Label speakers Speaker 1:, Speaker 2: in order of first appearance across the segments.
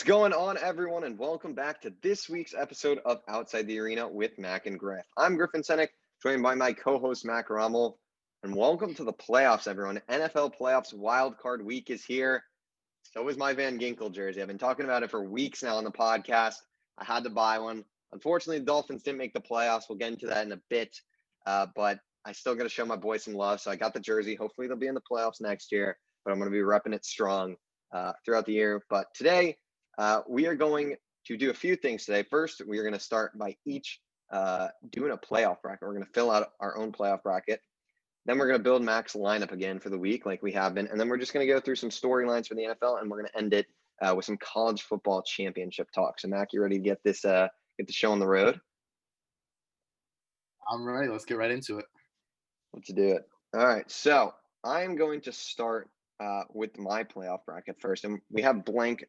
Speaker 1: going on, everyone, and welcome back to this week's episode of Outside the Arena with Mac and Griff. I'm Griffin Senek, joined by my co-host Mac Rommel, and welcome to the playoffs, everyone. NFL playoffs wild card week is here. So is my Van Ginkel jersey. I've been talking about it for weeks now on the podcast. I had to buy one. Unfortunately, the Dolphins didn't make the playoffs. We'll get into that in a bit, but I still got to show my boys some love. So I got the jersey. Hopefully, they'll be in the playoffs next year, but I'm going to be repping it strong throughout the year. But today, we are going to do a few things today. First, we are going to start by each doing a playoff bracket. We're going to fill out our own playoff bracket. Then we're going to build Mac's lineup again for the week like we have been. And then we're just going to go through some storylines for the NFL, and we're going to end it with some college football championship talk. So, Mac, you ready to get the show on the road?
Speaker 2: I'm ready. Let's get right into it.
Speaker 1: Let's do it. All right. So I'm going to start with my playoff bracket first. And we have blank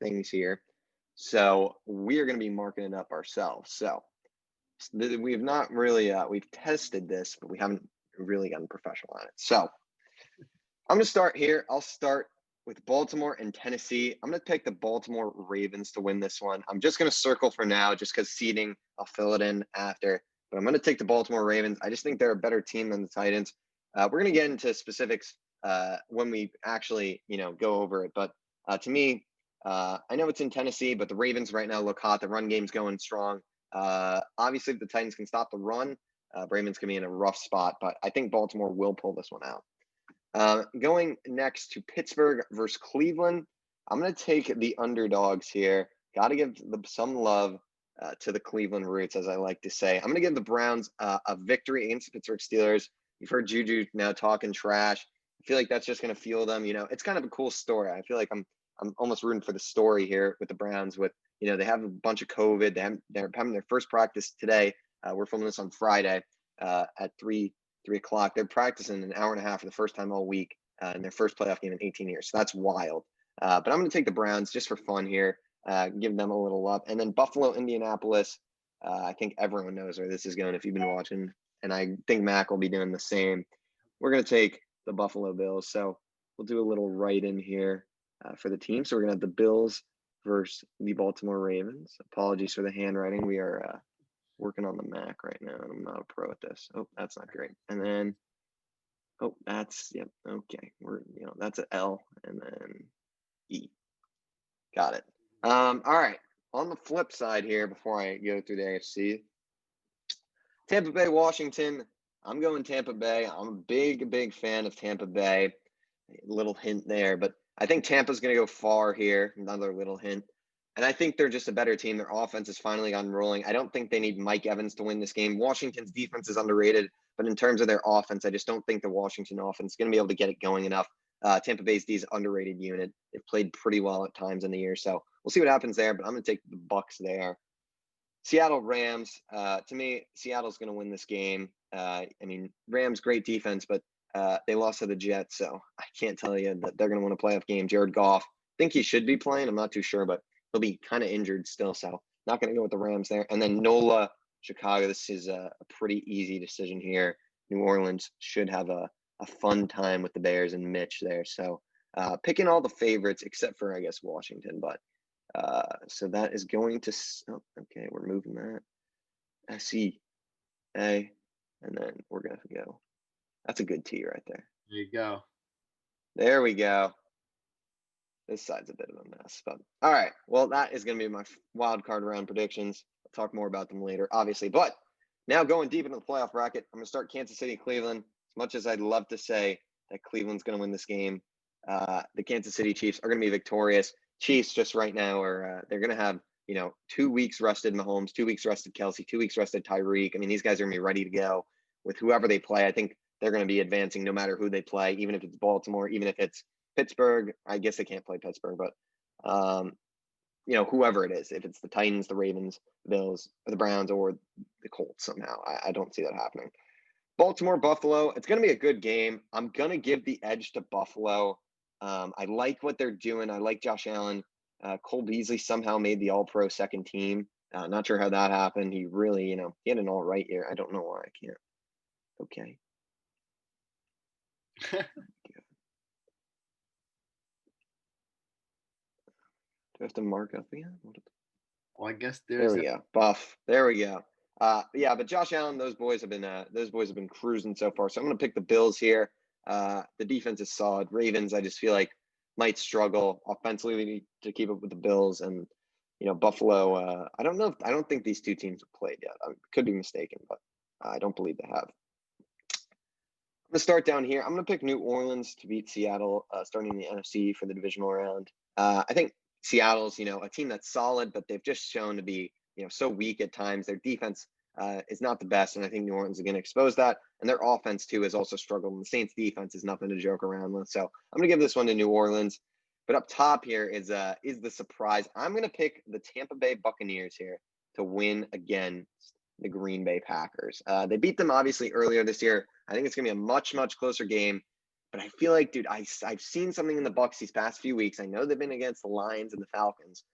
Speaker 1: things here. So we are going to be marking it up ourselves. So we've not really, we've tested this, but we haven't really gotten professional at it. So I'm going to start here. I'll start with Baltimore and Tennessee. I'm going to pick the Baltimore Ravens to win this one. I'm just going to circle for now just because seeding, I'll fill it in after. But I'm going to take the Baltimore Ravens. I just think they're a better team than the Titans. We're going to get into specifics when we actually, go over it. But to me, I know it's in Tennessee, but the Ravens right now look hot. The run game's going strong. Obviously, if the Titans can stop the run, Ravens can be in a rough spot. But I think Baltimore will pull this one out. Going next to Pittsburgh versus Cleveland, I'm going to take the underdogs here. Got to give them some love to the Cleveland Roots, as I like to say. I'm going to give the Browns a victory against the Pittsburgh Steelers. You've heard Juju now talking trash. I feel like that's just going to fuel them. It's kind of a cool story. I feel like I'm almost rooting for the story here with the Browns. With they have a bunch of COVID. They're having their first practice today. We're filming this on Friday at 3 o'clock. They're practicing an hour and a half for the first time all week in their first playoff game in 18 years. So that's wild. But I'm going to take the Browns just for fun here. Give them a little love. And then Buffalo, Indianapolis. I think everyone knows where this is going if you've been watching. And I think Mac will be doing the same. We're going to take the Buffalo Bills. So we'll do a little write-in here for the team. So we're going to have the Bills versus the Baltimore Ravens. Apologies for the handwriting. We are working on the Mac right now, and I'm not a pro at this. Oh, that's not great. And then, okay. That's an L and then E. Got it. All right. On the flip side here, before I go through the AFC, Tampa Bay, Washington. I'm going Tampa Bay. I'm a big fan of Tampa Bay. A little hint there, but I think Tampa's going to go far here. Another little hint. And I think they're just a better team. Their offense has finally gotten rolling. I don't think they need Mike Evans to win this game. Washington's defense is underrated, but in terms of their offense, I just don't think the Washington offense is going to be able to get it going enough. Tampa Bay's D's underrated unit. They've played pretty well at times in the year, so we'll see what happens there, but I'm going to take the Bucs there. Seattle Rams. To me, Seattle's going to win this game. Rams, great defense, but they lost to the Jets, so I can't tell you that they're going to win a playoff game. Jared Goff, I think he should be playing. I'm not too sure, but he'll be kind of injured still, so not going to go with the Rams there. And then NOLA, Chicago. This is a pretty easy decision here. New Orleans should have a fun time with the Bears and Mitch there. So picking all the favorites except for, I guess, Washington. But so that is going to okay, we're moving that. SEA. And then we're going to go. That's a good T right there.
Speaker 2: There you go.
Speaker 1: There we go. This side's a bit of a mess, but all right. Well, that is going to be my wild card round predictions. I'll talk more about them later, obviously. But now going deep into the playoff bracket, I'm going to start Kansas City, Cleveland. As much as I'd love to say that Cleveland's going to win this game, the Kansas City Chiefs are going to be victorious. Chiefs just right now they're going to have 2 weeks rested Mahomes, 2 weeks rested Kelsey, 2 weeks rested Tyreek. I mean, these guys are going to be ready to go with whoever they play. I think they're going to be advancing no matter who they play, even if it's Baltimore, even if it's Pittsburgh. I guess they can't play Pittsburgh, but whoever it is, if it's the Titans, the Ravens, the Bills, or the Browns, or the Colts somehow, I don't see that happening. Baltimore, Buffalo, it's going to be a good game. I'm going to give the edge to Buffalo. I like what they're doing. I like Josh Allen. Cole Beasley somehow made the All-Pro second team. Not sure how that happened. He really, he had an all right year. I don't know why I can't. Okay. I have to mark up again?
Speaker 2: Well, I guess
Speaker 1: There
Speaker 2: there's
Speaker 1: we go. Buff. There we go. Yeah, but Josh Allen, those boys have been cruising so far. So I'm gonna pick the Bills here. The defense is solid. Ravens, I just feel like might struggle offensively to keep up with the Bills, and Buffalo. I don't know. I don't think these two teams have played yet. I could be mistaken, but I don't believe they have. I'm gonna start down here. I'm gonna pick New Orleans to beat Seattle, starting in the NFC for the divisional round. I think Seattle's, a team that's solid, but they've just shown to be, so weak at times. Their defense is not the best, and I think New Orleans is going to expose that. And their offense too has also struggled. And the Saints' defense is nothing to joke around with. So I'm gonna give this one to New Orleans. But up top here is the surprise. I'm gonna pick the Tampa Bay Buccaneers here to win against the Green Bay Packers. They beat them obviously earlier this year. I think it's gonna be a much closer game. But I feel like, dude, I've seen something in the Bucs these past few weeks. I know they've been against the Lions and the Falcons,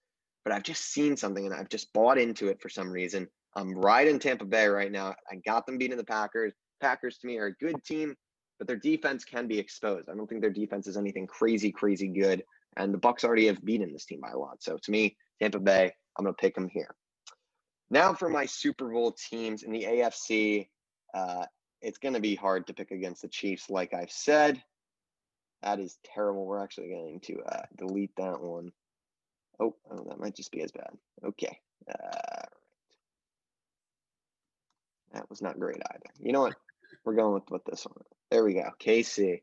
Speaker 1: but I've just seen something and I've just bought into it for some reason. I'm riding Tampa Bay right now. I got them beating the Packers. Packers to me are a good team, but their defense can be exposed. I don't think their defense is anything crazy good. And the Bucs already have beaten this team by a lot. So to me, Tampa Bay, I'm gonna pick them here. Now for my Super Bowl teams in the AFC. It's going to be hard to pick against the Chiefs, like I've said. That is terrible. We're actually going to delete that one. Oh, that might just be as bad. Okay. Right. That was not great either. You know what? We're going with this one. There we go. KC.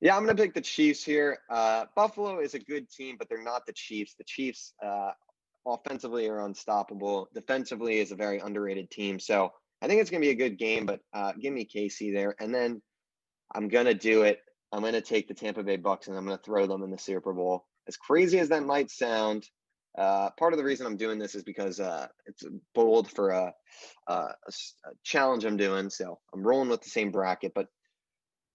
Speaker 1: Yeah, I'm going to pick the Chiefs here. Buffalo is a good team, but they're not the Chiefs. The Chiefs offensively are unstoppable. Defensively is a very underrated team. So I think it's going to be a good game, but give me KC there. And then I'm going to do it. I'm going to take the Tampa Bay Bucs, and I'm going to throw them in the Super Bowl. As crazy as that might sound, part of the reason I'm doing this is because it's bold for a challenge I'm doing. So I'm rolling with the same bracket. But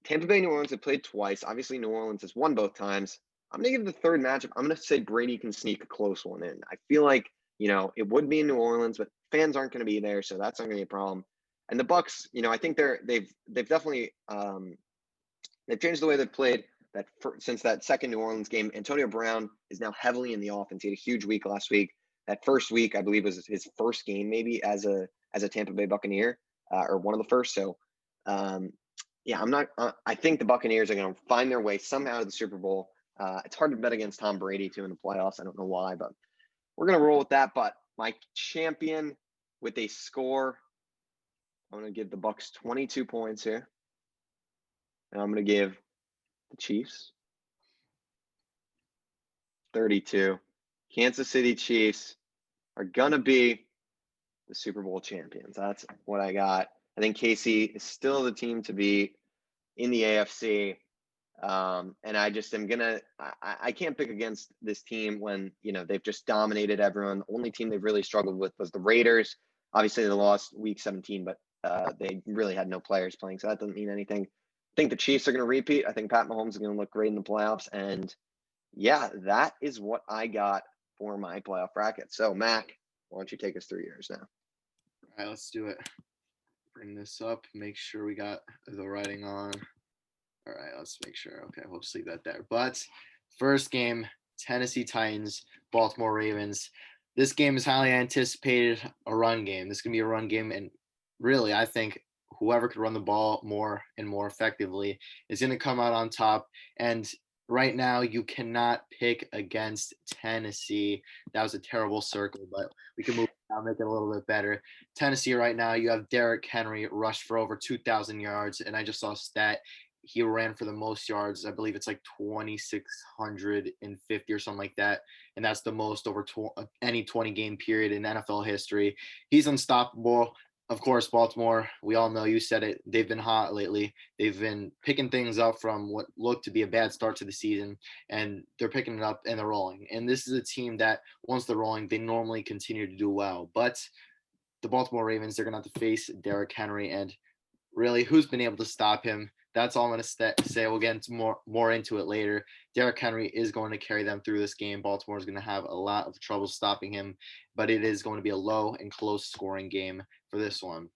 Speaker 1: Tampa Bay, New Orleans have played twice. Obviously, New Orleans has won both times. I'm going to give the third matchup. I'm going to say Brady can sneak a close one in. I feel like, it would be in New Orleans, but fans aren't going to be there, so that's not going to be a problem. And the Bucs, I think they've definitely they've changed the way they've played since that second New Orleans game. Antonio Brown is now heavily in the offense. He had a huge week last week. That first week, I believe, was his first game maybe as a Tampa Bay Buccaneer, or one of the first. So, yeah, I think the Buccaneers are going to find their way somehow to the Super Bowl. It's hard to bet against Tom Brady too in the playoffs. I don't know why, but we're going to roll with that. But my champion with a score, I'm going to give the Bucs 22 points here. And I'm going to give the Chiefs 32. Kansas City Chiefs are going to be the Super Bowl champions. That's what I got. I think KC is still the team to beat in the AFC. And I just am I can't pick against this team when, they've just dominated everyone. The only team they've really struggled with was the Raiders. Obviously, they lost week 17, but they really had no players playing, so that doesn't mean anything. I think the Chiefs are going to repeat. I think Pat Mahomes is going to look great in the playoffs. And, yeah, that is what I got for my playoff bracket. So, Mac, why don't you take us through yours now?
Speaker 2: All right, let's do it. Bring this up. Make sure we got the writing on. All right, let's make sure. Okay, we'll just leave that there. But first game, Tennessee Titans, Baltimore Ravens. This game is highly anticipated, a run game. This is going to be a run game, and really, I think whoever could run the ball more and more effectively is going to come out on top. And right now, you cannot pick against Tennessee. That was a terrible circle, but we can move on, make it a little bit better. Tennessee right now, you have Derrick Henry rushed for over 2,000 yards, and I just saw a stat. He ran for the most yards. I believe it's like 2,650 or something like that. And that's the most over any 20-game period in NFL history. He's unstoppable. Of course, Baltimore, we all know, you said it, they've been hot lately. They've been picking things up from what looked to be a bad start to the season, and they're picking it up and they're rolling. And this is a team that once they're rolling, they normally continue to do well. But the Baltimore Ravens, they're going to have to face Derrick Henry, and really, who's been able to stop him? That's all I'm going to say. We'll get into more into it later. Derrick Henry is going to carry them through this game. Baltimore is going to have a lot of trouble stopping him, but it is going to be a low and close scoring game for this one.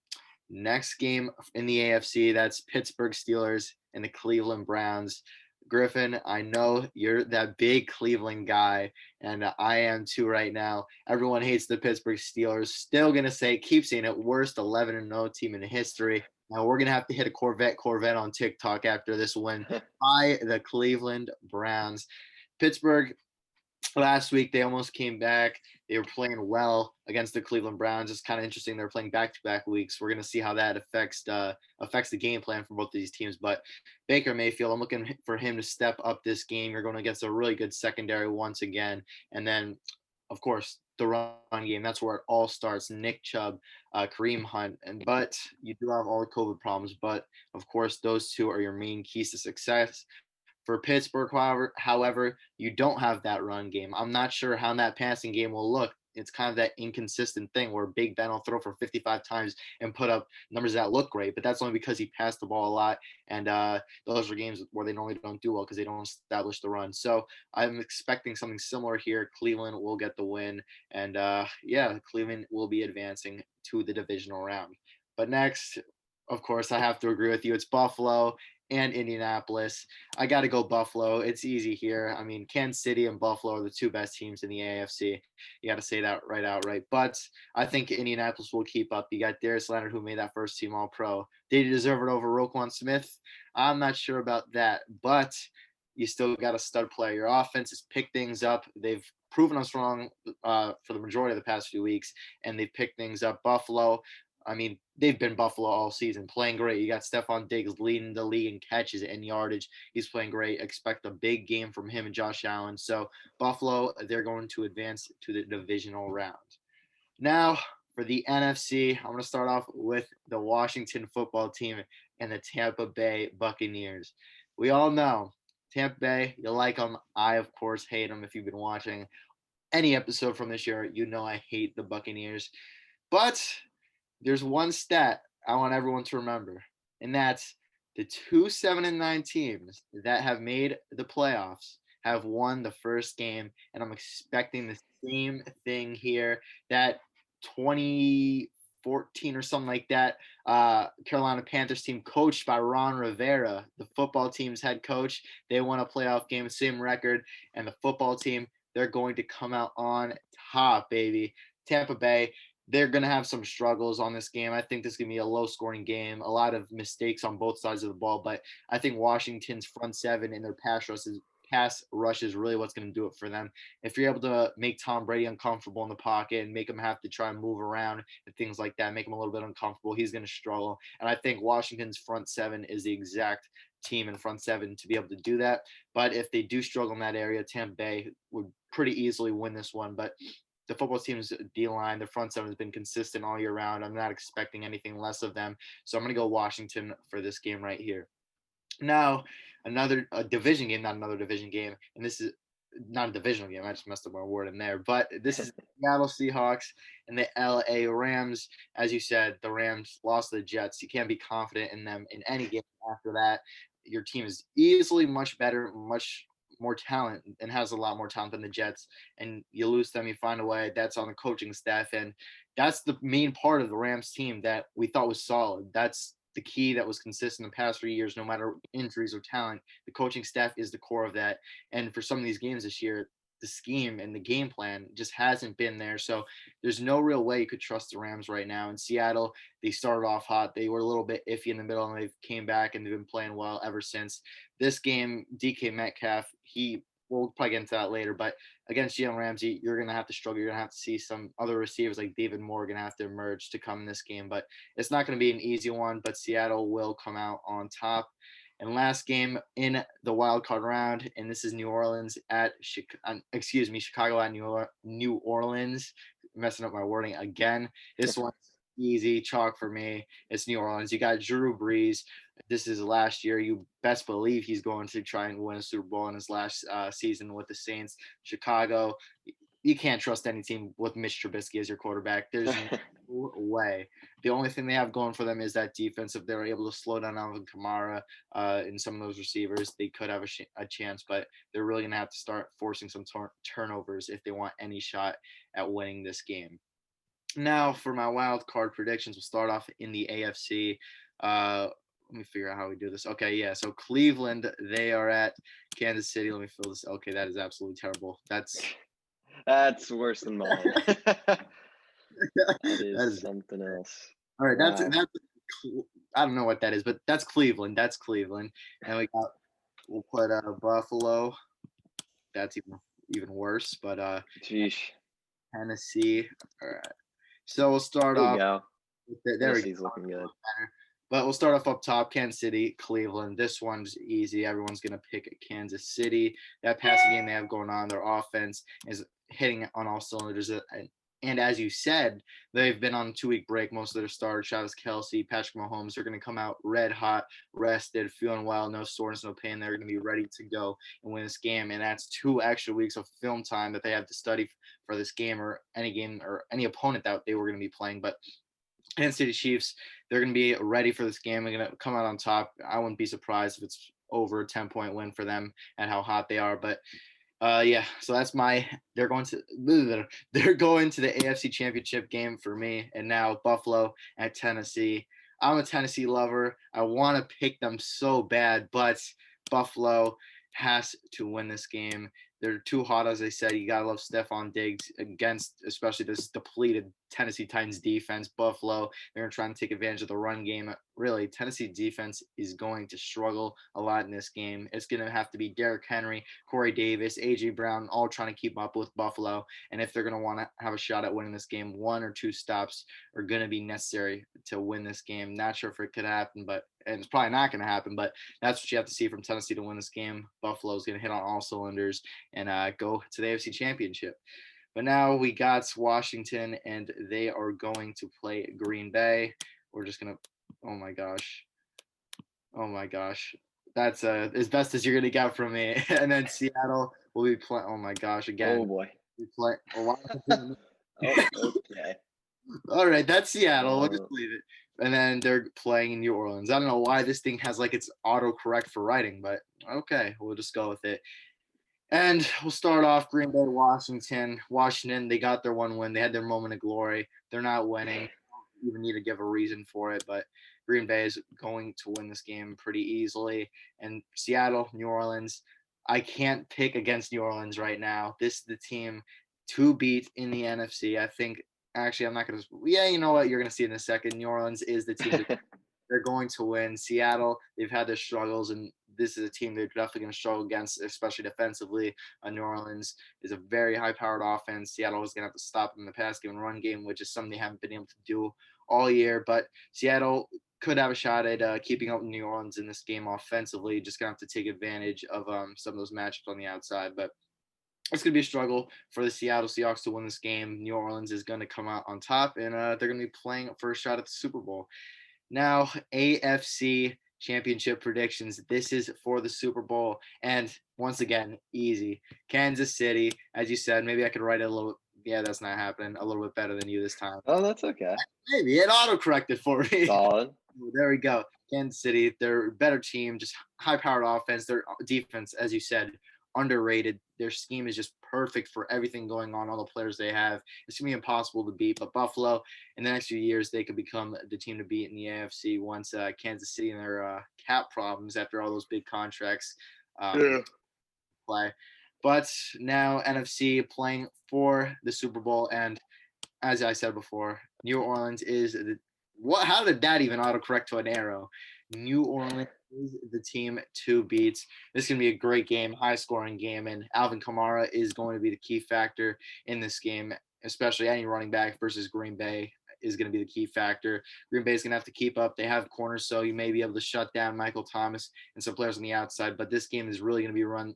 Speaker 2: Next game in the AFC, that's Pittsburgh Steelers and the Cleveland Browns. Griffin, I know you're that big Cleveland guy, and I am too right now. Everyone hates the Pittsburgh Steelers. Still gonna keep saying it, worst 11-0 team in history. Now we're gonna have to hit a Corvette on TikTok after this win by the Cleveland Browns. Pittsburgh last week they almost came back. They were playing well against the Cleveland Browns. It's kind of interesting. They're playing back-to-back weeks. We're going to see how that affects the game plan for both of these teams. But Baker Mayfield, I'm looking for him to step up this game. You're going against a really good secondary once again, and then, of course, the run game. That's where it all starts. Nick Chubb, Kareem Hunt, but you do have all the COVID problems. But of course, those two are your main keys to success. For Pittsburgh, however, you don't have that run game. I'm not sure how that passing game will look. It's kind of that inconsistent thing where Big Ben will throw for 55 times and put up numbers that look great, but that's only because he passed the ball a lot. And those are games where they normally don't do well because they don't establish the run. So I'm expecting something similar here. Cleveland will get the win. And Cleveland will be advancing to the divisional round. But next, of course, I have to agree with you. It's Buffalo and Indianapolis. I got to go Buffalo. It's easy here. I mean, Kansas City and Buffalo are the two best teams in the AFC. You got to say that right outright. But I think Indianapolis will keep up. You got Darius Leonard, who made that first team All-Pro. Did he deserve it over Roquan Smith? I'm not sure about that. But you still got a stud player. Your offense has picked things up. They've proven us wrong for the majority of the past few weeks, and they've picked things up. Buffalo, I mean, they've been Buffalo all season, playing great. You got Stephon Diggs leading the league in catches and yardage. He's playing great. Expect a big game from him and Josh Allen. So Buffalo, they're going to advance to the divisional round. Now for the NFC, I'm going to start off with the Washington football team and the Tampa Bay Buccaneers. We all know Tampa Bay, you like them. I, of course, hate them. If you've been watching any episode from this year, you know I hate the Buccaneers. But there's one stat I want everyone to remember, and that's the two 7-9 teams that have made the playoffs have won the first game, and I'm expecting the same thing here. That 2014 or something like that, Carolina Panthers team coached by Ron Rivera, the football team's head coach, they won a playoff game, same record, and the football team, they're going to come out on top, baby. Tampa Bay, they're going to have some struggles on this game. I think this is going to be a low-scoring game, a lot of mistakes on both sides of the ball, but I think Washington's front seven and their pass rush is really what's going to do it for them. If you're able to make Tom Brady uncomfortable in the pocket and make him have to try and move around and things like that, make him a little bit uncomfortable, he's going to struggle. And I think Washington's front seven is the exact team in front seven to be able to do that. But if they do struggle in that area, Tampa Bay would pretty easily win this one. But the football team's D-line, the front seven has been consistent all year round. I'm not expecting anything less of them. So I'm going to go Washington for this game right here. Now, a division game, not another division game, and this is not a divisional game. I just messed up my word in there. But this is the Seattle Seahawks and the LA Rams. As you said, the Rams lost to the Jets. You can't be confident in them in any game after that. Your team is easily much better, much more talent, and has a lot more talent than the Jets. And you lose them, you find a way. That's on the coaching staff. And that's the main part of the Rams team that we thought was solid. That's the key that was consistent in the past 3 years, no matter injuries or talent. The coaching staff is the core of that. And for some of these games this year, the scheme and the game plan just hasn't been there. So there's no real way you could trust the Rams right now. In Seattle, they started off hot. They were a little bit iffy in the middle, and they came back, and they've been playing well ever since. This game, DK Metcalf, we'll probably get into that later, but against Jalen Ramsey, you're going to have to struggle. You're going to have to see some other receivers like David Moore going to have to emerge to come in this game, but it's not going to be an easy one, but Seattle will come out on top. And last game in the wild card round, and this is Chicago at New Orleans. Messing up my wording again. This one's easy chalk for me. It's New Orleans. You got Drew Brees. This is last year. You best believe he's going to try and win a Super Bowl in his last season with the Saints. Chicago, you can't trust any team with Mitch Trubisky as your quarterback. There's no way. The only thing they have going for them is that defense. If they're able to slow down Alvin Kamara and some of those receivers, they could have a chance, but they're really going to have to start forcing some turnovers if they want any shot at winning this game. Now, for my wild card predictions, we'll start off in the AFC. Let me figure out how we do this. Okay, yeah. So Cleveland, they are at Kansas City. Let me fill this. Okay, that is absolutely terrible.
Speaker 1: That's worse than mine. That
Speaker 2: That
Speaker 1: is
Speaker 2: is
Speaker 1: something else.
Speaker 2: all right.
Speaker 1: Wow.
Speaker 2: I don't know what that is, but that's Cleveland. That's Cleveland, and we'll put Buffalo. That's even worse. But
Speaker 1: Jeez.
Speaker 2: Tennessee. All right. So we'll start
Speaker 1: There you
Speaker 2: off.
Speaker 1: go.
Speaker 2: There we go.
Speaker 1: Tennessee's looking good.
Speaker 2: But we'll start off up top. Kansas City, Cleveland. This one's easy. Everyone's gonna pick Kansas City. That passing game they have going on, their offense is hitting on all cylinders. And as you said, they've been on a 2-week break. Most of their starters, Travis Kelce, Patrick Mahomes, they're going to come out red hot, rested, feeling well, no soreness, no pain. They're going to be ready to go and win this game. And that's 2 extra weeks of film time that they have to study for this game or any opponent that they were going to be playing. But Kansas City Chiefs, they're going to be ready for this game. They're going to come out on top. I wouldn't be surprised if it's over a 10-point win for them at how hot they are. But yeah, so that's they're going to the AFC Championship game for me. And now Buffalo at Tennessee. I'm a Tennessee lover. I want to pick them so bad, but Buffalo has to win this game. They're too hot, as I said. You gotta love Stephon Diggs against, especially this depleted Tennessee Titans defense. Buffalo, they're gonna try and take advantage of the run game. Really, Tennessee defense is going to struggle a lot in this game. It's gonna have to be Derrick Henry, Corey Davis, AJ Brown, all trying to keep up with Buffalo. And if they're gonna want to have a shot at winning this game, 1 or 2 stops are gonna be necessary to win this game. Not sure if it could happen, and it's probably not going to happen, but that's what you have to see from Tennessee to win this game. Buffalo's going to hit on all cylinders and go to the AFC Championship. But now we got Washington, and they are going to play Green Bay. We're just going to – oh, my gosh. Oh, my gosh. That's as best as you're going to get from me. And then Seattle will be playing – oh, my gosh, again.
Speaker 1: Oh, boy.
Speaker 2: Oh,
Speaker 1: okay.
Speaker 2: All right, that's Seattle. We'll just leave it. And then they're playing in New Orleans. I don't know why this thing has like its autocorrect for writing, but okay, we'll just go with it. And we'll start off Green Bay, Washington. Washington, they got their 1 win. They had their moment of glory. They're not winning. Don't even need to give a reason for it, but Green Bay is going to win this game pretty easily. And Seattle, New Orleans, I can't pick against New Orleans right now. This is the team to beat in the NFC. I think actually, I'm not going to. Yeah, you know what? You're going to see in a second. New Orleans is the team. They're going to win. Seattle, they've had their struggles, and this is a team they're definitely going to struggle against, especially defensively. New Orleans is a very high-powered offense. Seattle is going to have to stop them in the pass game and run game, which is something they haven't been able to do all year. But Seattle could have a shot at keeping up with New Orleans in this game offensively. Just going to have to take advantage of some of those matchups on the outside. But it's going to be a struggle for the Seattle Seahawks to win this game. New Orleans is going to come out on top, and they're going to be playing for a shot at the Super Bowl. Now, AFC Championship predictions. This is for the Super Bowl. And once again, easy. Kansas City, as you said, maybe I could write it a little. Yeah, that's not happening. A little bit better than you this time.
Speaker 1: Oh, that's okay.
Speaker 2: Maybe it auto-corrected for me.
Speaker 1: Solid.
Speaker 2: There we go. Kansas City, they're a better team, just high-powered offense. Their defense, as you said, underrated. Their scheme is just perfect for everything going on, all the players they have. It's going to be impossible to beat. But Buffalo, in the next few years, they could become the team to beat in the AFC once Kansas City and their cap problems after all those big contracts play. But now NFC playing for the Super Bowl. And as I said before, New Orleans is how did that even autocorrect to an arrow? New Orleans is the team to beat. This is going to be a great game, high-scoring game, and Alvin Kamara is going to be the key factor in this game, especially any running back versus Green Bay is going to be the key factor. Green Bay is going to have to keep up. They have corners, so you may be able to shut down Michael Thomas and some players on the outside, but this game is really going to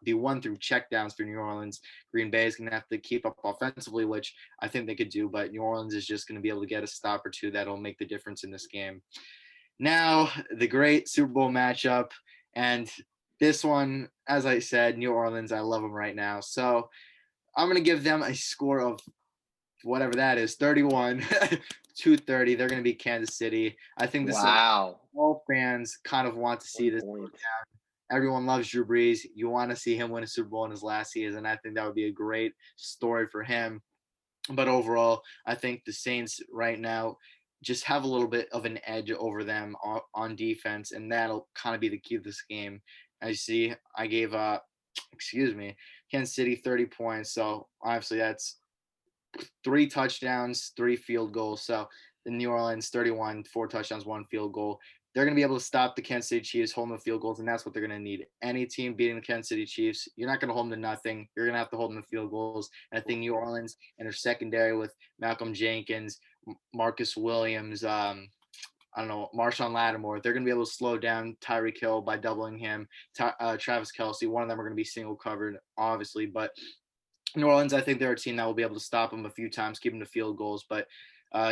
Speaker 2: be won through checkdowns for New Orleans. Green Bay is going to have to keep up offensively, which I think they could do, but New Orleans is just going to be able to get a stop or two that'll make the difference in this game. Now, the great Super Bowl matchup, and this one, as I said, New Orleans, I love them right now. So I'm going to give them a score of whatever that is, 31 230. They're going to beat Kansas City. I think this is all fans kind of want to see this go down. Everyone loves Drew Brees. You want to see him win a Super Bowl in his last season. I think that would be a great story for him. But overall, I think the Saints right now, just have a little bit of an edge over them on defense, and that'll kind of be the key to this game. As you see, I gave Kansas City 30 points. So obviously that's 3 touchdowns, 3 field goals. So the New Orleans 31, 4 touchdowns, 1 field goal. They're going to be able to stop the Kansas City Chiefs, hold them to field goals, and that's what they're going to need. Any team beating the Kansas City Chiefs, you're not going to hold them to nothing. You're going to have to hold them to field goals. And I think New Orleans and their secondary with Malcolm Jenkins, Marcus Williams, Marshawn Lattimore, they're going to be able to slow down Tyreek Hill by doubling him. Travis Kelce, one of them are going to be single covered, obviously, but New Orleans, I think they're a team that will be able to stop them a few times, keep them to field goals. But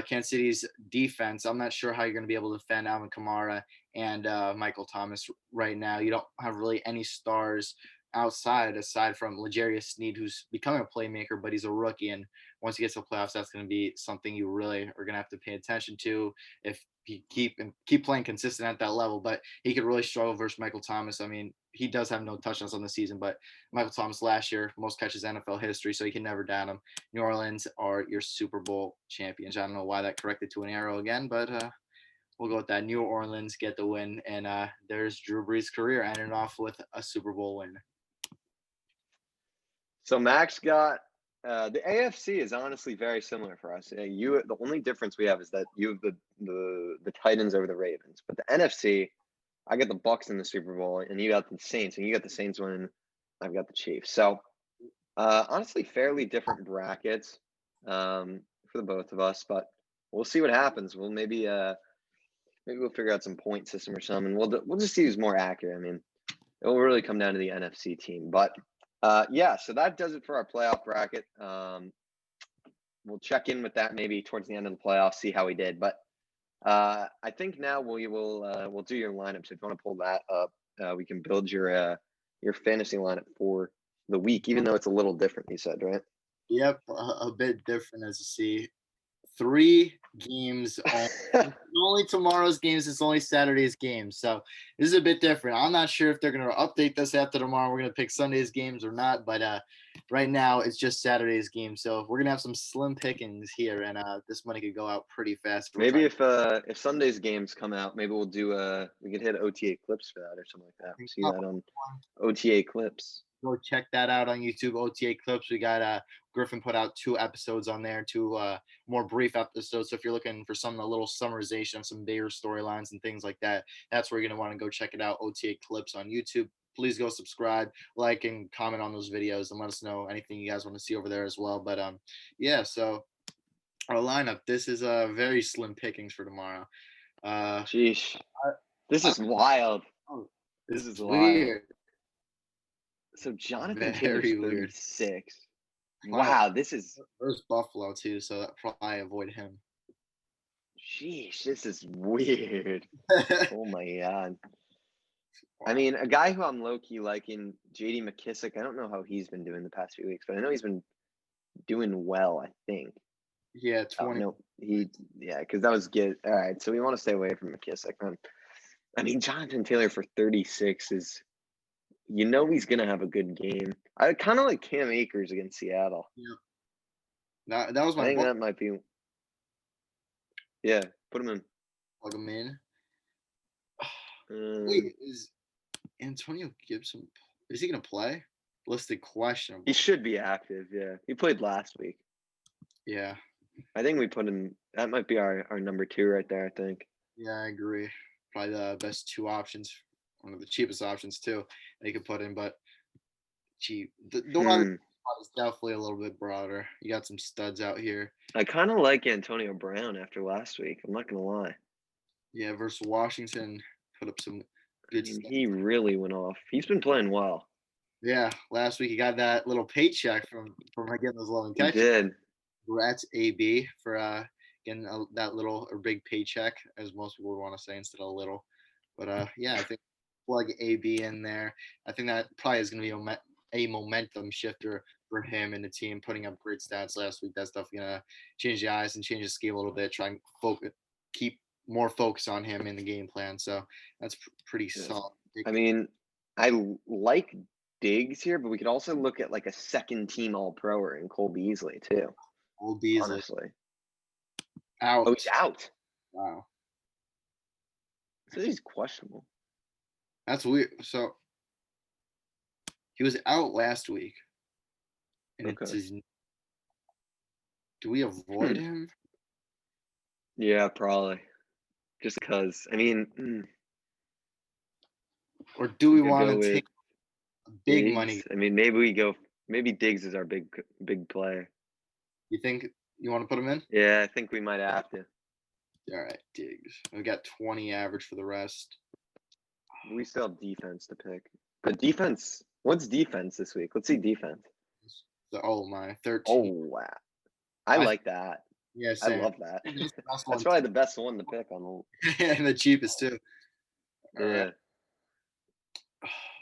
Speaker 2: Kansas City's defense, I'm not sure how you're going to be able to defend Alvin Kamara and Michael Thomas right now. You don't have really any stars aside from L'Jarius Sneed, who's becoming a playmaker, but he's a rookie. And once he gets to the playoffs, that's going to be something you really are going to have to pay attention to if he keep playing consistent at that level. But he could really struggle versus Michael Thomas. I mean, he does have no touchdowns on the season, but Michael Thomas last year, most catches NFL history, so you can never doubt him. New Orleans are your Super Bowl champions. I don't know why that corrected to an arrow again, but we'll go with that. New Orleans get the win, and there's Drew Brees' career ending off with a Super Bowl win.
Speaker 1: So Max got the AFC is honestly very similar for us. The only difference we have is that you have the Titans over the Ravens, but the NFC, I got the Bucks in the Super Bowl, and you got the Saints, and you got the Saints winning. I've got the Chiefs. So honestly, fairly different brackets for the both of us, but we'll see what happens. We'll maybe we'll figure out some point system or something. We'll just see who's more accurate. I mean, it will really come down to the NFC team, but. Yeah, so that does it for our playoff bracket. We'll check in with that maybe towards the end of the playoffs, see how we did. But I think now we'll do your lineup. So if you want to pull that up, we can build your fantasy lineup for the week, even though it's a little different. You said, right?
Speaker 2: Yep, a bit different as you see. 3 games only tomorrow's games. It's only Saturday's games, so this is a bit different. I'm not sure if they're going to update this after tomorrow. We're going to pick Sunday's games or not, but right now it's just Saturday's game. So we're going to have some slim pickings here, and this money could go out pretty fast.
Speaker 1: Maybe if Sunday's games come out, maybe we'll do we could hit OTA clips for that or something like that. See that on OTA clips.
Speaker 2: Go check that out on YouTube. OTA clips. We got Griffin put out 2 episodes on there, 2 more brief episodes. So if you're looking for a little summarization of some bigger storylines and things like that, that's where you're gonna want to go check it out. OTA clips on YouTube. Please go subscribe, like, and comment on those videos, and let us know anything you guys want to see over there as well. But yeah. So our lineup. This is very slim pickings for tomorrow.
Speaker 1: Sheesh. This is wild. This is weird. So Jonathan Taylor's 36. Wow, this is.
Speaker 2: There's Buffalo too, so that probably avoid him.
Speaker 1: Sheesh, this is weird. Oh my god. I mean, a guy who I'm low key liking, J.D. McKissick. I don't know how he's been doing the past few weeks, but I know he's been doing well. I think.
Speaker 2: Yeah, 20.
Speaker 1: Oh, no, because that was good. All right, so we want to stay away from McKissick. I mean, Jonathan Taylor for 36 is. He's going to have a good game. I kind of like Cam Akers against Seattle.
Speaker 2: Yeah. That was my
Speaker 1: I think that might be. Yeah, put him in.
Speaker 2: Plug him in. Wait, is Antonio Gibson, is he going to play? Listed questionable.
Speaker 1: He should be active, yeah. He played last week.
Speaker 2: Yeah.
Speaker 1: I think we put him. That might be our number 2 right there, I think.
Speaker 2: Yeah, I agree. Probably the best 2 options. One of the cheapest options too they could put in, but cheap. The one is definitely a little bit broader. You got some studs out here.
Speaker 1: I kind of like Antonio Brown after last week. I'm not gonna lie.
Speaker 2: Yeah, versus Washington, put up some good.
Speaker 1: He really went off. He's been playing well.
Speaker 2: Yeah, last week he got that little paycheck from getting those 11 catches.
Speaker 1: He did.
Speaker 2: Congrats, AB, for getting that little or big paycheck, as most people would want to say instead of a little. But yeah, I think. Plug AB in there. I think that probably is going to be a momentum shifter for him and the team, putting up great stats last week. That's definitely going to change the eyes and change the scheme a little bit, try and keep more focus on him in the game plan. So that's pretty solid.
Speaker 1: I mean, I like Diggs here, but we could also look at like a second team All-Proer in Cole Beasley too.
Speaker 2: Cole Beasley.
Speaker 1: Honestly.
Speaker 2: Out.
Speaker 1: Oh, he's out.
Speaker 2: Wow.
Speaker 1: So he's questionable.
Speaker 2: That's weird. So he was out last week. And it's
Speaker 1: Okay.
Speaker 2: his. Do we avoid him?
Speaker 1: Yeah, probably. Just because. I mean,
Speaker 2: Or do we
Speaker 1: we could
Speaker 2: want
Speaker 1: go
Speaker 2: to
Speaker 1: with
Speaker 2: take a big money?
Speaker 1: Diggs. I mean, maybe we go. Maybe Diggs is our big player.
Speaker 2: You think you want to put him in?
Speaker 1: Yeah, I think we might have to.
Speaker 2: All right, Diggs. We got 20 average for the rest.
Speaker 1: We still have defense to pick. But defense. What's defense this week? Let's see defense.
Speaker 2: Oh my, 13.
Speaker 1: Oh wow, I like that.
Speaker 2: Yeah,
Speaker 1: I
Speaker 2: same.
Speaker 1: love that.
Speaker 2: That's the best
Speaker 1: That's
Speaker 2: one.
Speaker 1: probably the best one to pick on
Speaker 2: And the cheapest too.
Speaker 1: the.
Speaker 2: All
Speaker 1: Yeah.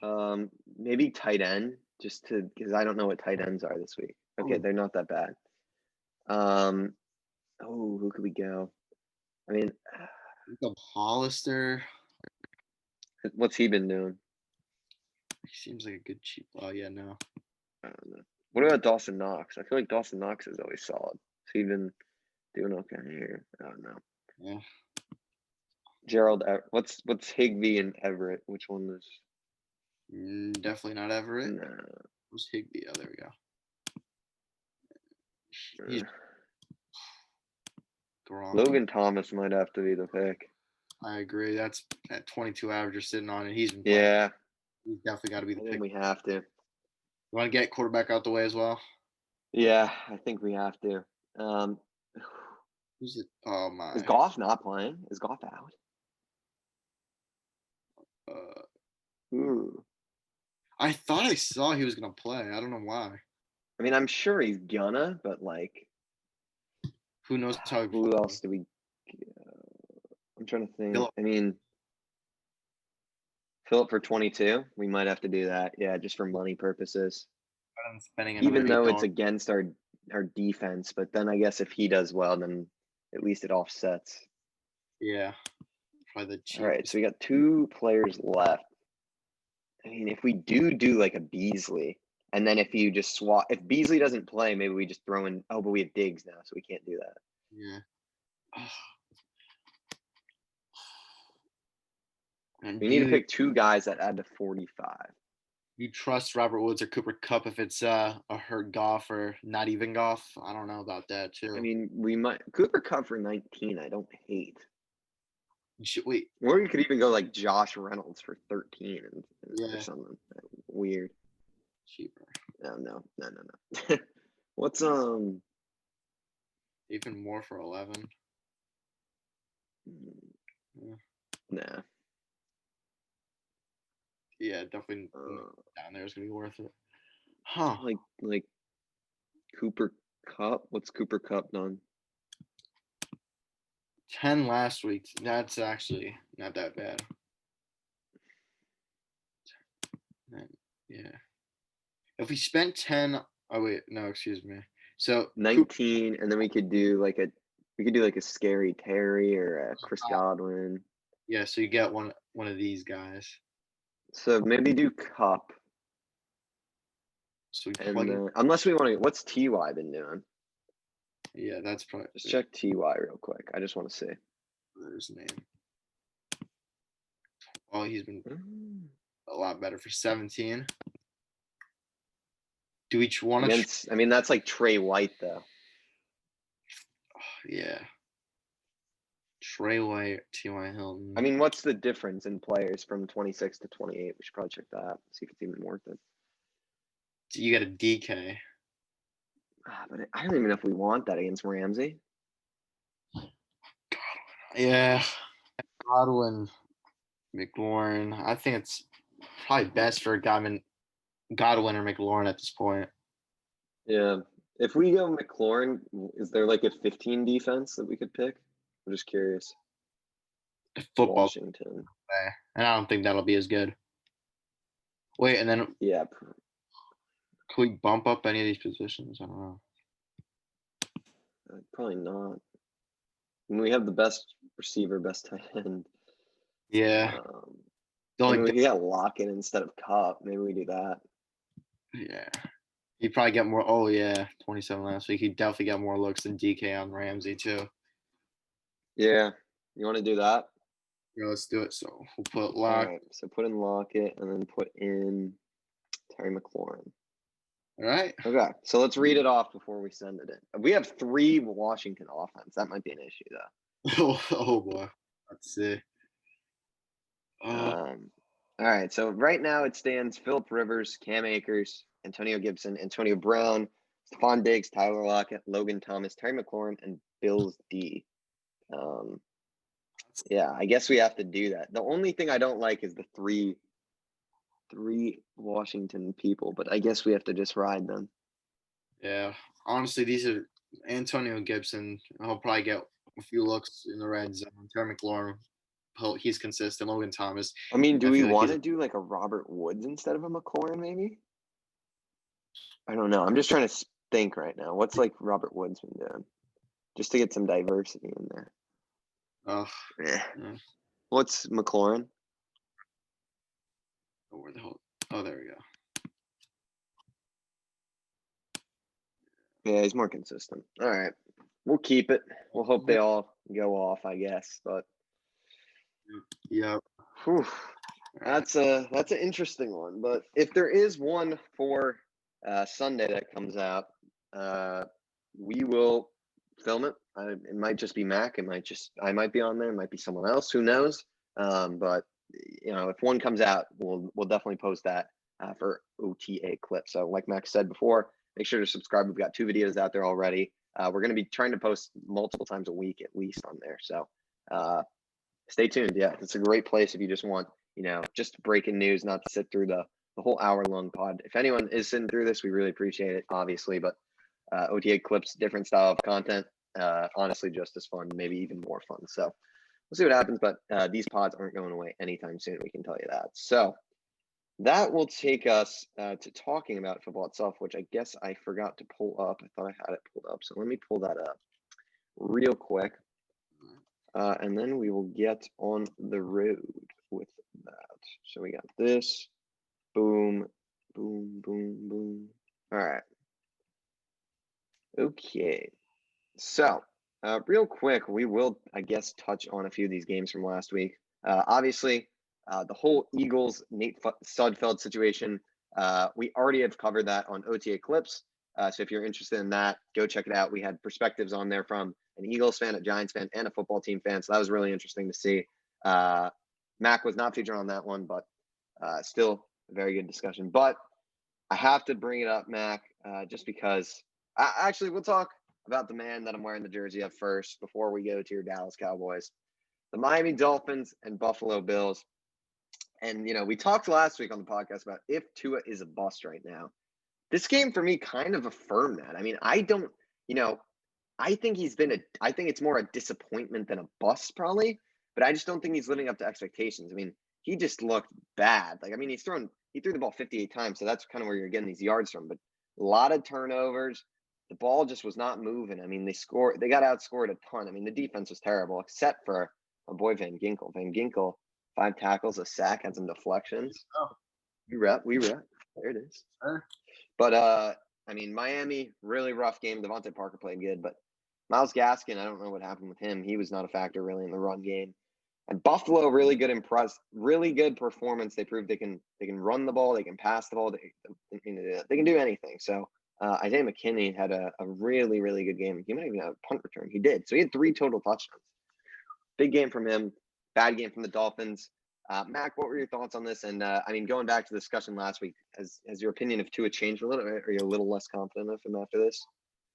Speaker 2: right.
Speaker 1: Maybe tight end, just to because I don't know what tight ends are this week. Okay,
Speaker 2: Ooh.
Speaker 1: they're not that bad. Who could we go? I mean,
Speaker 2: Hollister.
Speaker 1: what's he been doing?
Speaker 2: He seems like a good cheap. Oh yeah, no.
Speaker 1: I don't know. What about Dawson Knox? I feel like Dawson Knox is always solid. Has he been doing okay here? I don't know.
Speaker 2: Yeah.
Speaker 1: Gerald, what's Higbee and Everett? Which one is?
Speaker 2: Definitely not Everett.
Speaker 1: No.
Speaker 2: Who's Higbee? Oh, there we go. He's
Speaker 1: Logan Thomas might have to be the pick.
Speaker 2: I agree. That's at 22 average you're sitting on, and he's been playing.
Speaker 1: Yeah,
Speaker 2: He's definitely got to be the
Speaker 1: I
Speaker 2: pick.
Speaker 1: think we have to.
Speaker 2: You want to get quarterback out the way as well?
Speaker 1: Yeah, I think we have to.
Speaker 2: Who's it? Oh my.
Speaker 1: Is Goff not playing? Is Goff out? Ooh.
Speaker 2: I thought I saw he was gonna play. I don't know why.
Speaker 1: I mean, I'm sure he's gonna, but like,
Speaker 2: Who knows how?
Speaker 1: who else do we? I'm trying to think.
Speaker 2: Phillip.
Speaker 1: I mean, Philip for 22. We might have to do that. Yeah, just for money purposes.
Speaker 2: I'm spending
Speaker 1: Even though
Speaker 2: $8.
Speaker 1: it's against our defense, but then I guess if he does well, then at least it offsets.
Speaker 2: Yeah, probably the cheapest.
Speaker 1: All right, so we got 2 players left. I mean, if we do like a Beasley, and then if you just swap, if Beasley doesn't play, maybe we just throw in. Oh, but we have Diggs now, so we can't do that.
Speaker 2: Yeah.
Speaker 1: We need to pick 2 guys that add to 45.
Speaker 2: You trust Robert Woods or Cooper Kupp if it's a hurt Goff or not even Goff? I don't know about that too.
Speaker 1: I mean, we might Cooper Kupp for 19. I don't hate.
Speaker 2: Wait.
Speaker 1: Or you could even go like Josh Reynolds for 13 or something weird.
Speaker 2: Cheaper.
Speaker 1: No. What's
Speaker 2: even more for 11?
Speaker 1: Nah.
Speaker 2: Yeah, definitely down there is gonna be worth it. Huh?
Speaker 1: Like Cooper Kupp. What's Cooper Kupp done?
Speaker 2: 10 last week. That's actually not that bad. Yeah. If we spent 10, oh wait, no, excuse me. So
Speaker 1: 19, and then we could do like a scary Terry or a Chris Godwin.
Speaker 2: Yeah, so you get one of these guys.
Speaker 1: So maybe do Kupp.
Speaker 2: So
Speaker 1: unless we want to, what's Ty been doing?
Speaker 2: Yeah, that's probably.
Speaker 1: Just check Ty real quick. I just want to see.
Speaker 2: There's his name. Oh, he's been a lot better for 17. Do we want to?
Speaker 1: I mean, that's like Trey White though.
Speaker 2: Yeah. Trey White, T.Y. Hilton.
Speaker 1: I mean, what's the difference in players from 26 to 28? We should probably check that. See if it's even worth it.
Speaker 2: So you got a DK.
Speaker 1: But I don't even know if we want that against Ramsey.
Speaker 2: Yeah. Godwin, McLaurin. I think it's probably best for Godwin or McLaurin at this point.
Speaker 1: Yeah. If we go McLaurin, is there like a 15 defense that we could pick? I'm just curious.
Speaker 2: Football.
Speaker 1: Washington.
Speaker 2: And I don't think that'll be as good. Wait, and then
Speaker 1: yeah.
Speaker 2: Can we bump up any of these positions? I don't know.
Speaker 1: Probably not. I mean, we have the best receiver, best tight end.
Speaker 2: Yeah.
Speaker 1: Maybe we got Lockett instead of Kupp. Maybe we do that.
Speaker 2: Yeah. He'd probably get more. Oh, yeah. 27 last week. He'd definitely get more looks than DK on Ramsey, too.
Speaker 1: Yeah. You want to do that?
Speaker 2: Yeah, let's do it. So we'll put
Speaker 1: All
Speaker 2: lock.
Speaker 1: right. So put in Lockett and then put in Terry McLaurin.
Speaker 2: All right.
Speaker 1: Okay. So let's read it off before we send it in. We have 3 Washington offense. That might be an issue, though.
Speaker 2: Oh boy. Let's see.
Speaker 1: All right. So right now it stands Phillip Rivers, Cam Akers, Antonio Gibson, Antonio Brown, Stephon Diggs, Tyler Lockett, Logan Thomas, Terry McLaurin, and Bills D. Yeah, I guess we have to do that. The only thing I don't like is the three Washington people, but I guess we have to just ride them.
Speaker 2: Yeah. Honestly, these are Antonio Gibson. He'll probably get a few looks in the red zone. Terry McLaurin, he's consistent. Logan Thomas.
Speaker 1: I mean, do
Speaker 2: I
Speaker 1: we
Speaker 2: feel like
Speaker 1: want to do like a Robert Woods instead of a McLaurin, maybe? I don't know. I'm just trying to think right now. What's like Robert Woods been doing? Just to get some diversity in there.
Speaker 2: Oh,
Speaker 1: Yeah.
Speaker 2: yeah.
Speaker 1: What's McLaurin?
Speaker 2: Oh, where the hell? Oh, there we go.
Speaker 1: Yeah, he's more consistent. All right. We'll keep it. We'll hope they all go off, I guess. But
Speaker 2: Yeah.
Speaker 1: whew, that's an interesting one. But if there is one for Sunday that comes out, we will film it. It might just be Mac. I might be on there. It might be someone else. Who knows? But if one comes out, we'll definitely post that for OTA clips. So like Mac said before, make sure to subscribe. We've got 2 videos out there already. We're going to be trying to post multiple times a week at least on there. So stay tuned. Yeah, it's a great place if you just want, just breaking news, not to sit through the whole hour-long pod. If anyone is sitting through this, we really appreciate it, obviously. But OTA clips, different style of content, honestly, just as fun, maybe even more fun. So we'll see what happens. But these pods aren't going away anytime soon. We can tell you that. So that will take us to talking about football itself, which I guess I forgot to pull up. I thought I had it pulled up. So let me pull that up real quick. And then we will get on the road with that. So we got this. Boom, boom, boom, boom. All right. Okay. So real quick, we will, I guess, touch on a few of these games from last week. Obviously, the whole Eagles Nate Sudfeld situation, we already have covered that on OTA clips. So if you're interested in that, go check it out. We had perspectives on there from an Eagles fan, a Giants fan, and a football team fan. So that was really interesting to see. Mac was not featured on that one, but still a very good discussion. But I have to bring it up, Mac, just because actually we'll talk about the man that I'm wearing the jersey of first before we go to your Dallas Cowboys, the Miami Dolphins and Buffalo Bills. And, we talked last week on the podcast about if Tua is a bust right now. This game for me kind of affirmed that. I mean, I don't, I think I think it's more a disappointment than a bust probably, but I just don't think he's living up to expectations. I mean, he just looked bad. Like, I mean, he threw the ball 58 times. So that's kind of where you're getting these yards from, but a lot of turnovers. The ball just was not moving. I mean, they got outscored a ton. I mean, the defense was terrible, except for my boy Van Ginkel. Van Ginkel, 5 tackles, a sack, had some deflections.
Speaker 2: Oh.
Speaker 1: We rep. There it is.
Speaker 2: Sure.
Speaker 1: But, I mean, Miami, really rough game. Devontae Parker played good, but Myles Gaskin, I don't know what happened with him. He was not a factor really in the run game. And Buffalo, really good performance. They proved they can run the ball, they can pass the ball, they can do anything. So Isaiah McKinney had a really, really good game. He might even have a punt return. He did. So he had 3 total touchdowns. Big game from him. Bad game from the Dolphins. Mac, what were your thoughts on this? And I mean, going back to the discussion last week, has your opinion of Tua changed a little bit? Are you a little less confident of him after this?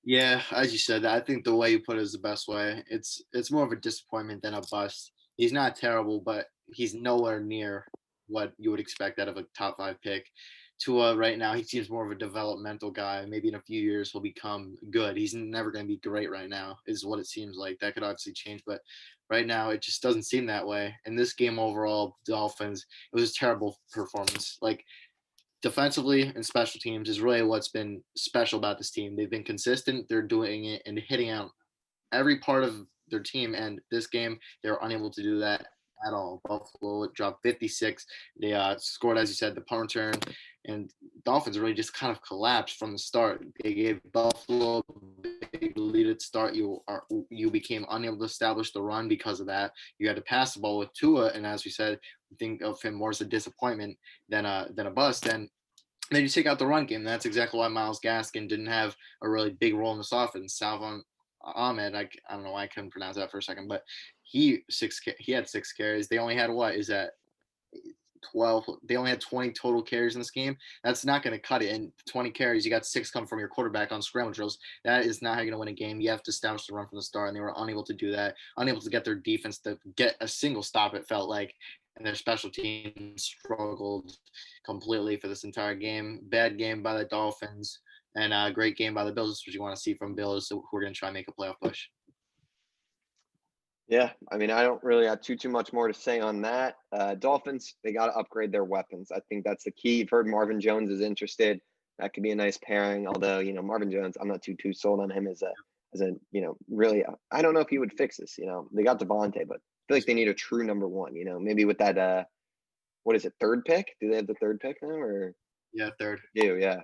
Speaker 2: Yeah, as you said, I think the way you put it is the best way. It's more of a disappointment than a bust. He's not terrible, but he's nowhere near what you would expect out of a top 5 pick. Tua right now, he seems more of a developmental guy. Maybe in a few years he'll become good. He's never going to be great right now, is what it seems like. That could obviously change, but right now it just doesn't seem that way. In this game overall, Dolphins, it was a terrible performance. Like, defensively and special teams is really what's been special about this team. They've been consistent. They're doing it and hitting out every part of their team. And this game, they were unable to do that at all. Buffalo dropped 56. They scored, as you said, the punt return. And Dolphins really just kind of collapsed from the start. They gave Buffalo a big lead at start, you became unable to establish the run because of that. You had to pass the ball with Tua, and as we said, think of him more as a disappointment than a bust. And then you take out the run game. That's exactly why Myles Gaskin didn't have a really big role in this offense. Salvon Ahmed, I don't know why I couldn't pronounce that for a second, but he had 6 carries. They only had what is that 12? They only had 20 total carries in this game. That's not going to cut it. And 20 carries, you got 6 come from your quarterback on scramble drills. That is not how you're going to win a game. You have to establish the run from the start, and they were unable to do that. Unable to get their defense to get a single stop. It felt like, and their special teams struggled completely for this entire game. Bad game by the Dolphins, and a great game by the Bills, which you want to see from Bills, who are going to try and make a playoff push.
Speaker 1: Yeah, I mean, I don't really have too much more to say on that. Dolphins, they got to upgrade their weapons. I think that's the key. You've heard Marvin Jones is interested. That could be a nice pairing. Although, Marvin Jones, I'm not too sold on him as a really. I don't know if he would fix this. They got Devontae, but I feel like they need a true number one. Maybe with that. What is it? Third pick? Do they have the third pick now, or?
Speaker 2: Yeah, third.
Speaker 1: Yeah,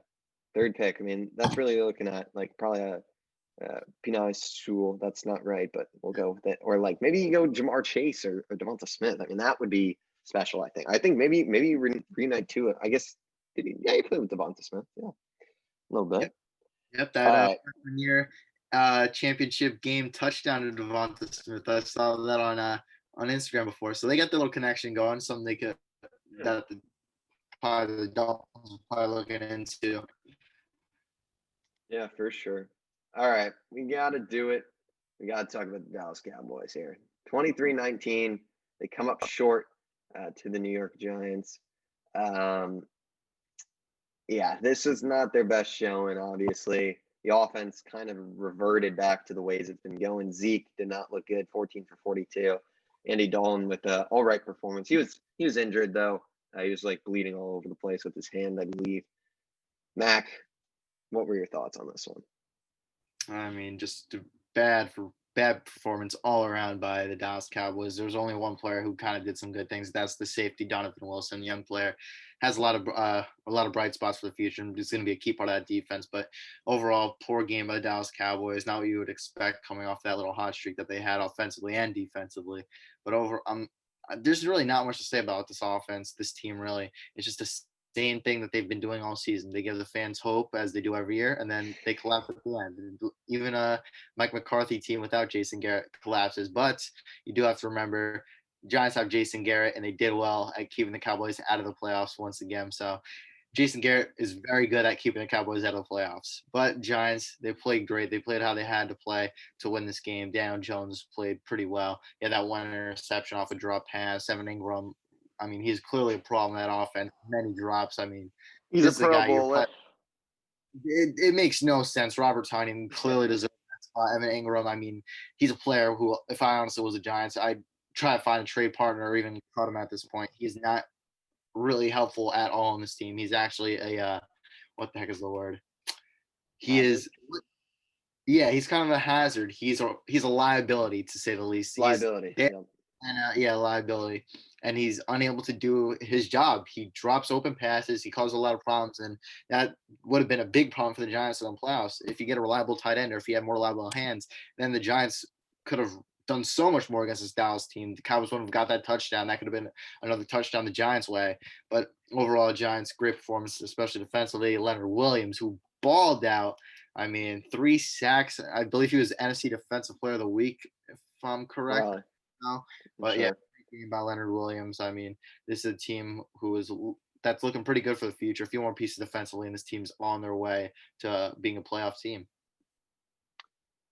Speaker 1: third pick. I mean, that's really looking at like probably a. Penal Sewell, that's not right, but we'll go with it. Or like maybe you go Jamar Chase or Devonta Smith. I mean, that would be special. I think maybe reunite Tua. I guess he played with Devonta Smith. Yeah, a little bit.
Speaker 2: Yep, that freshman year championship game touchdown to Devonta Smith. I saw that on Instagram before. So they got the little connection going. Something they could that the Dolphins probably looking into.
Speaker 1: Yeah, for sure. All right, we got to do it. We got to talk about the Dallas Cowboys here. 23-19. They come up short to the New York Giants. Yeah, this is not their best showing, obviously. The offense kind of reverted back to the ways it's been going. Zeke did not look good, 14 for 42. Andy Dalton with an all right performance. He was injured, though. He was like bleeding all over the place with his hand, I believe. Mac, what were your thoughts on this one?
Speaker 2: I mean, just bad performance all around by the Dallas Cowboys. There was only one player who kind of did some good things. That's the safety, Donovan Wilson, young player, has a lot of bright spots for the future. And he's going to be a key part of that defense. But overall, poor game by the Dallas Cowboys. Not what you would expect coming off that little hot streak that they had offensively and defensively. But there's really not much to say about this offense, this team. Really, it's just a same thing that they've been doing all season. They give the fans hope as they do every year, and then they collapse at the end. Even a Mike McCarthy team without Jason Garrett collapses. But you do have to remember, Giants have Jason Garrett, and they did well at keeping the Cowboys out of the playoffs once again. So Jason Garrett is very good at keeping the Cowboys out of the playoffs. But Giants, they played great. They played how they had to play to win this game. Daniel Jones played pretty well. He had that one interception off a drop pass. Evan Ingram, I mean, he's clearly a problem in that offense. Many drops. I mean,
Speaker 1: He's a Pro Bowler.
Speaker 2: It makes no sense. Robert Tonyan clearly deserves that spot. Evan Ingram, I mean, he's a player who, if I honestly was the Giants, I'd try to find a trade partner or even cut him at this point. He's not really helpful at all in this team. He's actually what the heck is the word? He is. Yeah, he's kind of a hazard. He's a liability, to say the least.
Speaker 1: Liability.
Speaker 2: Liability. And he's unable to do his job. He drops open passes. He causes a lot of problems, and that would have been a big problem for the Giants in the playoffs. If you get a reliable tight end, or if you have more reliable hands, then the Giants could have done so much more against this Dallas team. The Cowboys wouldn't have got that touchdown. That could have been another touchdown the Giants' way. But overall, Giants' great performance, especially defensively. Leonard Williams, who balled out. I mean, 3 sacks. I believe he was NFC Defensive Player of the Week, if I'm correct. But sure. Yeah, speaking about Leonard Williams, I mean, this is a team that's looking pretty good for the future. A few more pieces defensively, and this team's on their way to being a playoff team.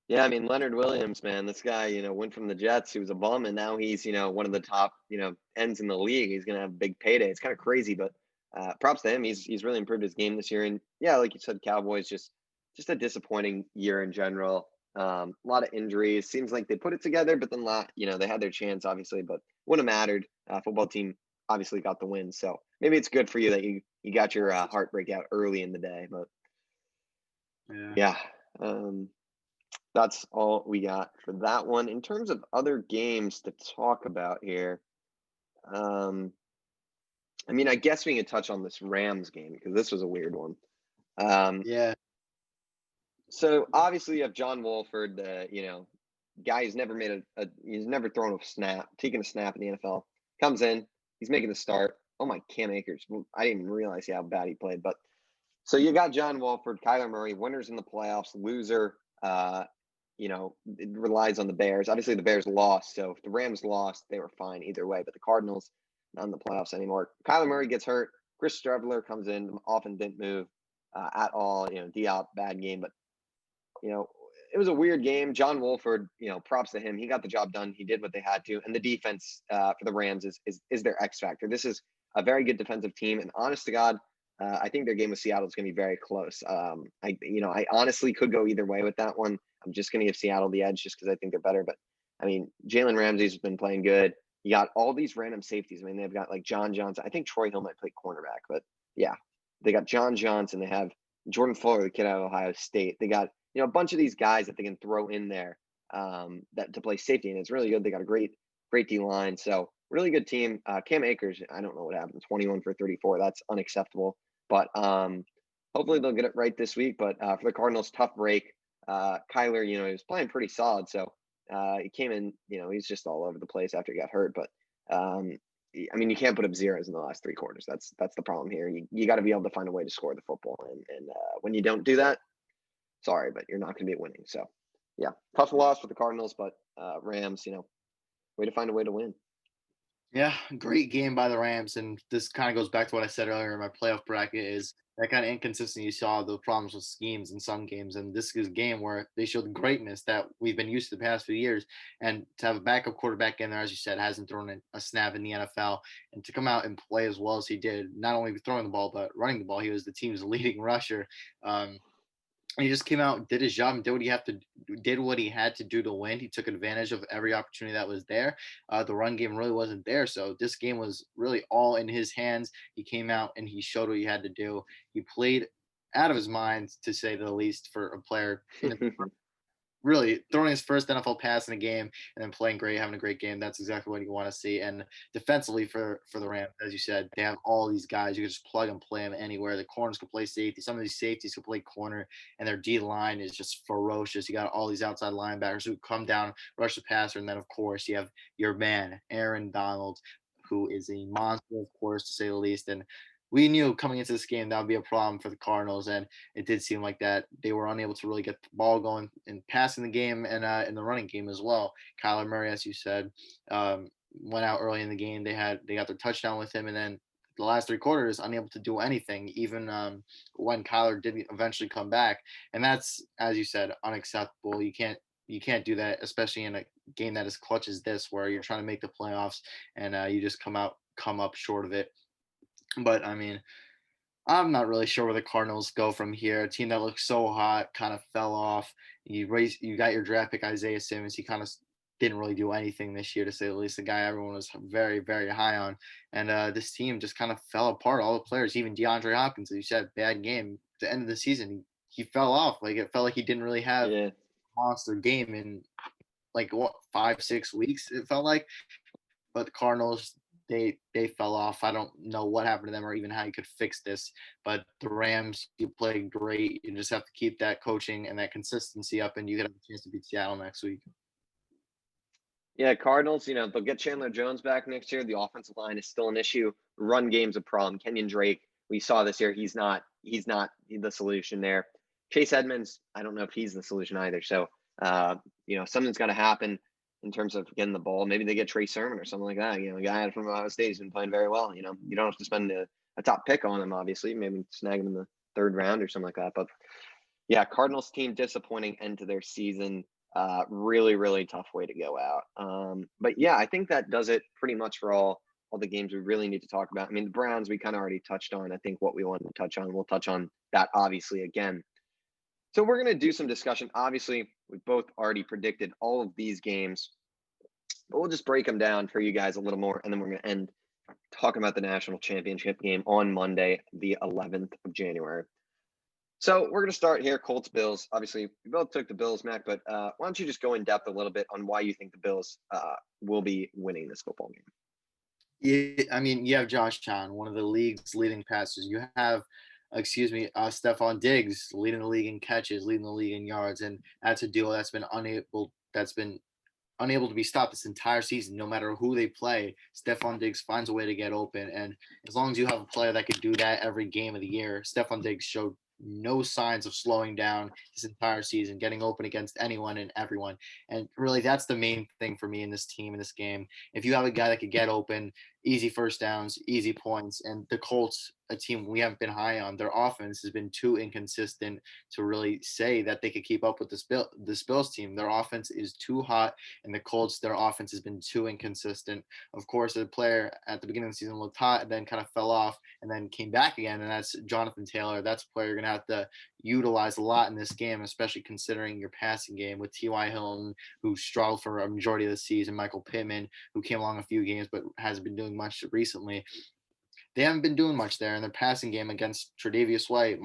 Speaker 1: Yeah, I mean, Leonard Williams, man, this guy, went from the Jets. He was a bum, and now he's, one of the top, ends in the league. He's going to have a big payday. It's kind of crazy, but props to him. He's really improved his game this year. And yeah, like you said, Cowboys just a disappointing year in general. A lot of injuries. Seems like they put it together, but then they had their chance, obviously, but wouldn't have mattered. Football team obviously got the win, so maybe it's good for you that you got your heartbreak out early in the day. But yeah. That's all we got for that one. In terms of other games to talk about here, I mean, I guess we can touch on this Rams game because this was a weird one.
Speaker 2: Yeah.
Speaker 1: So obviously you have John Wolford, the guy who's never made he's never thrown a snap, taken a snap in the NFL. Comes in, he's making the start. Oh my, Cam Akers! Well, I didn't even realize how bad he played. But so you got John Wolford, Kyler Murray, winners in the playoffs, loser. It relies on the Bears. Obviously, the Bears lost, so if the Rams lost, they were fine either way. But the Cardinals not in the playoffs anymore. Kyler Murray gets hurt. Chris Streveler comes in, often didn't move at all. Diop bad game, but you know, it was a weird game. John Wolford, props to him. He got the job done. He did what they had to, and the defense for the Rams is their X factor. This is a very good defensive team, and honest to God, I think their game with Seattle is going to be very close. I honestly could go either way with that one. I'm just going to give Seattle the edge just because I think they're better. But I mean, Jalen Ramsey's been playing good. You got all these random safeties. I mean, they've got like John Johnson. I think Troy Hill might play cornerback, but yeah, they got John Johnson. They have Jordan Fuller, the kid out of Ohio State. They got a bunch of these guys that they can throw in there that to play safety, and it's really good. They got a great D line, so really good team. Cam Akers, I don't know what happened, 21 for 34. That's unacceptable. But hopefully they'll get it right this week. But for the Cardinals, tough break. Kyler, he was playing pretty solid, so he came in. He's just all over the place after he got hurt. But I mean, you can't put up zeros in the last three quarters. That's the problem here. You got to be able to find a way to score the football, and when you don't do that, sorry, but you're not going to be winning. So, yeah, tough loss for the Cardinals, but Rams, way to find a way to win.
Speaker 2: Yeah, great game by the Rams, and this kind of goes back to what I said earlier in my playoff bracket is that kind of inconsistency you saw, the problems with schemes in some games, and this is a game where they showed the greatness that we've been used to the past few years, and to have a backup quarterback in there, as you said, hasn't thrown a snap in the NFL, and to come out and play as well as he did, not only throwing the ball, but running the ball, he was the team's leading rusher. He just came out, did his job, and did what he had to do to win. He took advantage of every opportunity that was there. The run game really wasn't there, so this game was really all in his hands. He came out and he showed what he had to do. He played out of his mind, to say the least, for a player in really throwing his first NFL pass in a game and then playing great, having a great game. That's exactly what you want to see. And defensively for the Rams, as you said, they have all these guys. You can just plug and play them anywhere. The corners can play safety. Some of these safeties can play corner, and their D line is just ferocious. You got all these outside linebackers who come down, rush the passer, and then of course you have your man Aaron Donald, who is a monster, of course, to say the least. And we knew coming into this game that would be a problem for the Cardinals, and it did seem like that they were unable to really get the ball going and passing the game and in the running game as well. Kyler Murray, as you said, went out early in the game. They got their touchdown with him, and then the last three quarters unable to do anything, even when Kyler did eventually come back. And that's, as you said, unacceptable. You can't do that, especially in a game that is clutch as this, where you're trying to make the playoffs and you just come up short of it. But I mean, I'm not really sure where the Cardinals go from here. A team that looks so hot kind of fell off. You got your draft pick Isaiah Simmons. He kind of didn't really do anything this year, to say the least. The guy everyone was very, very high on, and this team just kind of fell apart. All the players, even DeAndre Hopkins, as you said, bad game. At the end of the season, he fell off. Like it felt like he didn't really have a monster game in like 5-6 weeks. It felt like, but the Cardinals, they fell off. I don't know what happened to them or even how you could fix this. But the Rams, you played great. You just have to keep that coaching and that consistency up, and you could have a chance to beat Seattle next week.
Speaker 1: Yeah, Cardinals, they'll get Chandler Jones back next year. The offensive line is still an issue. Run game's a problem. Kenyon Drake, we saw this year, he's not the solution there. Chase Edmonds, I don't know if he's the solution either. So, something's got to happen in terms of getting the ball. Maybe they get Trey Sermon or something like that. A guy from Ohio State has been playing very well. You don't have to spend a top pick on him, obviously. Maybe snag him in the third round or something like that. But yeah, Cardinals team, disappointing end to their season. Really, really tough way to go out. But yeah, I think that does it pretty much for all the games we really need to talk about. I mean, the Browns, we kind of already touched on. I think what we wanted to touch on, we'll touch on that obviously again. So we're going to do some discussion. Obviously, we both already predicted all of these games, but we'll just break them down for you guys a little more, and then we're going to end talking about the national championship game on Monday, the 11th of January. So we're going to start here, Colts, Bills. Obviously, we both took the Bills, Mac, but why don't you just go in depth a little bit on why you think the Bills will be winning this football game?
Speaker 2: Yeah, I mean, you have Josh Allen, one of the league's leading passers. You have Stephon Diggs leading the league in catches, leading the league in yards, and that's a duo that's been unable to be stopped this entire season. No matter who they play, Stephon Diggs finds a way to get open. And as long as you have a player that could do that every game of the year, Stephon Diggs showed no signs of slowing down this entire season, getting open against anyone and everyone. And really, that's the main thing for me in this team, in this game. If you have a guy that could get open, easy first downs, easy points, and the Colts, a team we haven't been high on, their offense has been too inconsistent to really say that they could keep up with this Bills team. Their offense is too hot, and the Colts, their offense has been too inconsistent. Of course, a player at the beginning of the season looked hot and then kind of fell off and then came back again, and that's Jonathan Taylor. That's a player you're going to have to utilize a lot in this game, especially considering your passing game with T.Y. Hilton, who struggled for a majority of the season, Michael Pittman, who came along a few games but hasn't been doing much recently. They haven't been doing much there in their passing game against Tre'Davious White,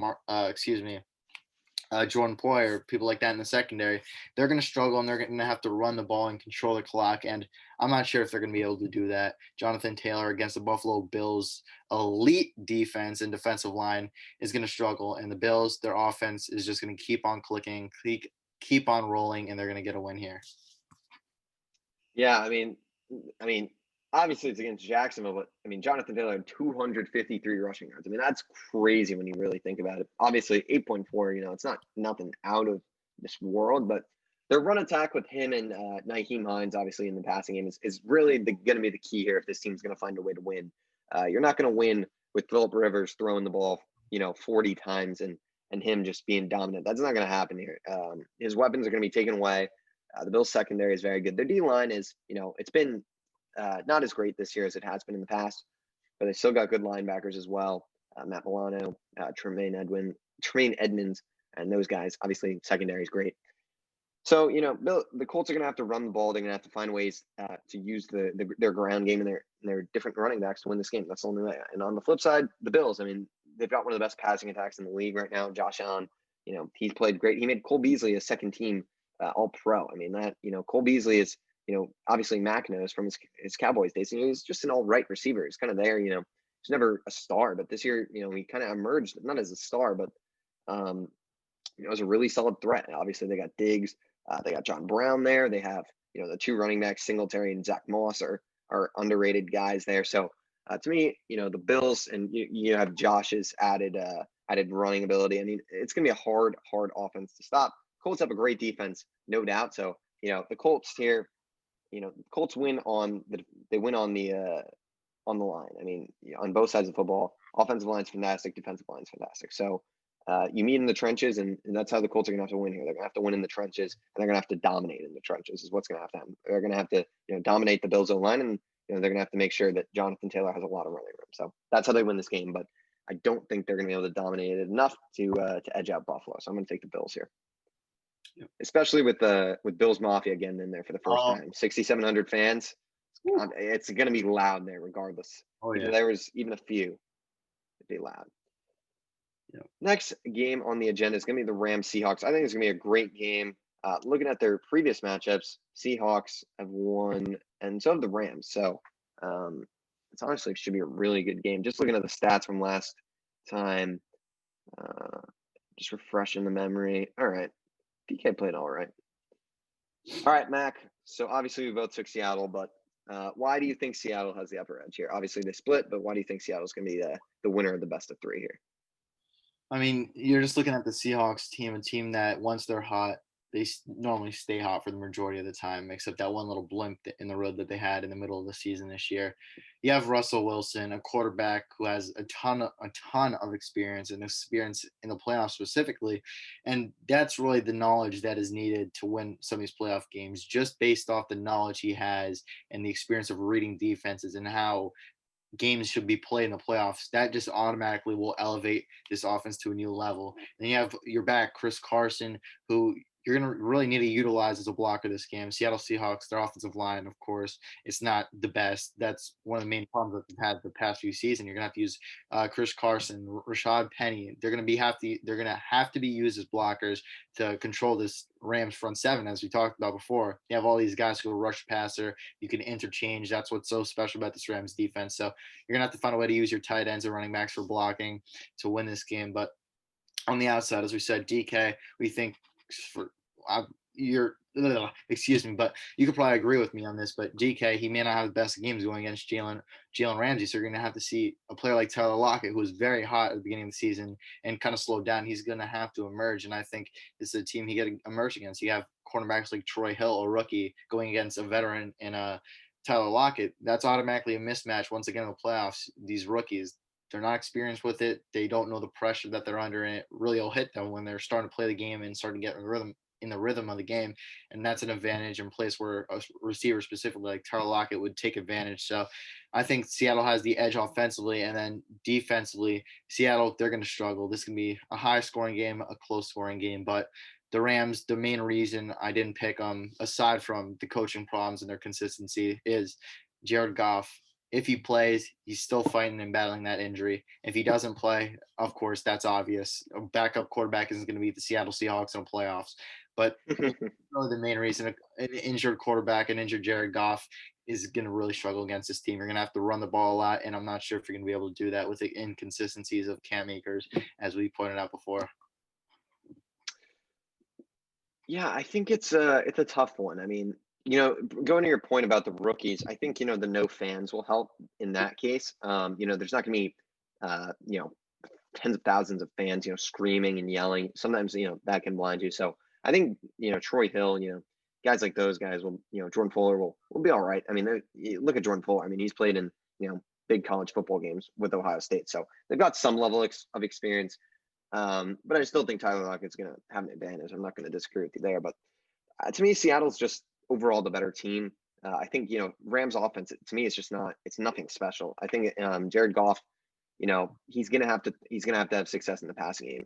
Speaker 2: Jordan Poyer, people like that in the secondary. They're going to struggle, and they're going to have to run the ball and control the clock. And I'm not sure if they're going to be able to do that. Jonathan Taylor against the Buffalo Bills' elite defense and defensive line is going to struggle. And the Bills, their offense is just going to keep on clicking, keep on rolling, and they're going to get a win here.
Speaker 1: Yeah, I mean, obviously it's against Jacksonville, but I mean, Jonathan Taylor had 253 rushing yards. I mean, that's crazy when you really think about it. Obviously, 8.4, it's not nothing out of this world, but their run attack with him and Nyheim Hines, obviously in the passing game, is really going to be the key here if this team's going to find a way to win. You're not going to win with Phillip Rivers throwing the ball, 40 times and him just being dominant. That's not going to happen here. His weapons are going to be taken away. The Bills secondary is very good. Their D line is, it's been not as great this year as it has been in the past, but they still got good linebackers as well. Matt Milano, Tremaine Edmonds, and those guys. Obviously, secondary is great. So, the Colts are going to have to run the ball. They're going to have to find ways to use their ground game and their different running backs to win this game. That's the only way. And on the flip side, the Bills, they've got one of the best passing attacks in the league right now. Josh Allen, he's played great. He made Cole Beasley a second team All-Pro. Cole Beasley is, obviously Mac knows from his Cowboys days. He's just an all-right receiver. He's kind of there, he's never a star, but this year, he kind of emerged not as a star, but as a really solid threat. Obviously, they got Diggs, they got John Brown there. They have, the two running backs, Singletary and Zach Moss are underrated guys there. So to me, the Bills and you have Josh's added running ability. It's going to be a hard offense to stop. Colts have a great defense, no doubt. So, the Colts here, Colts win on the line. On both sides of football, offensive line's fantastic, defensive line's fantastic. So you meet in the trenches, and that's how the Colts are going to have to win here. They're going to have to win in the trenches, and they're going to have to dominate in the trenches is what's going to have to happen. They're going to have to, dominate the Bills O-line, and they're going to have to make sure that Jonathan Taylor has a lot of running room. So that's how they win this game, but I don't think they're going to be able to dominate it enough to edge out Buffalo. So I'm going to take the Bills here. Yep. Especially with Bills Mafia getting in there for the first time. 6,700 fans. It's going to be loud there regardless.
Speaker 2: Oh, yeah.
Speaker 1: If there was even a few, it'd be loud. Yep. Next game on the agenda is going to be the Rams-Seahawks. I think it's going to be a great game. Looking at their previous matchups, Seahawks have won, and so have the Rams. So it's honestly should be a really good game. Just looking at the stats from last time, just refreshing the memory. All right. DK played all right. All right, Mac. So obviously we both took Seattle, but why do you think Seattle has the upper edge here? Obviously they split, but why do you think Seattle's going to be the winner of the best of three here?
Speaker 2: You're just looking at the Seahawks team, a team that once they're hot, they normally stay hot for the majority of the time, except that one little blimp in the road that they had in the middle of the season this year. You have Russell Wilson, a quarterback who has a ton of experience in the playoffs specifically, and that's really the knowledge that is needed to win some of these playoff games, just based off the knowledge he has and the experience of reading defenses and how games should be played in the playoffs. That just automatically will elevate this offense to a new level. Then you have your back, Chris Carson, who you're going to really need to utilize as a blocker this game. Seattle Seahawks, their offensive line, of course, it's not the best. That's one of the main problems that they've had the past few seasons. You're going to have to use Chris Carson, Rashad Penny. They're going to have to be used as blockers to control this Rams front seven, as we talked about before. You have all these guys who will rush passer. You can interchange. That's what's so special about this Rams defense. So you're going to have to find a way to use your tight ends and running backs for blocking to win this game. But on the outside, as we said, DK, we think for excuse me, but you could probably agree with me on this. But DK, he may not have the best games going against Jalen Ramsey, so you're going to have to see a player like Tyler Lockett, who was very hot at the beginning of the season and kind of slowed down. He's going to have to emerge, and I think this is a team he got to emerge against. You have cornerbacks like Troy Hill, a rookie, going against a veteran in Tyler Lockett. That's automatically a mismatch once again in the playoffs. These rookies, they're not experienced with it. They don't know the pressure that they're under, and it really will hit them when they're starting to play the game and starting to get in the rhythm of the game. And that's an advantage in place where a receiver specifically like Tyler Lockett would take advantage. So I think Seattle has the edge offensively, and then defensively, Seattle, they're going to struggle. This can be a high scoring game, a close scoring game, but the Rams, the main reason I didn't pick them, aside from the coaching problems and their consistency, is Jared Goff. If he plays, he's still fighting and battling that injury. If he doesn't play, of course, that's obvious. A backup quarterback isn't going to beat the Seattle Seahawks in the playoffs. But really the main reason, an injured quarterback, an injured Jared Goff, is going to really struggle against this team. You're going to have to run the ball a lot, and I'm not sure if you're going to be able to do that with the inconsistencies of Cam Akers, as we pointed out before.
Speaker 1: Yeah, I think it's a tough one. I mean, going to your point about the rookies, I think, the no fans will help in that case. There's not going to be, tens of thousands of fans, screaming and yelling. Sometimes, that can blind you. So I think, Troy Hill, guys like those guys will, Jordan Fuller will be all right. I mean, look at Jordan Fuller. I mean, he's played in, big college football games with Ohio State. So they've got some level of experience. But I still think Tyler Lockett's going to have an advantage. I'm not going to disagree with you there. But to me, Seattle's just overall the better team. I think, Rams offense, to me, it's nothing special. I think Jared Goff, he's going to have to have success in the passing game.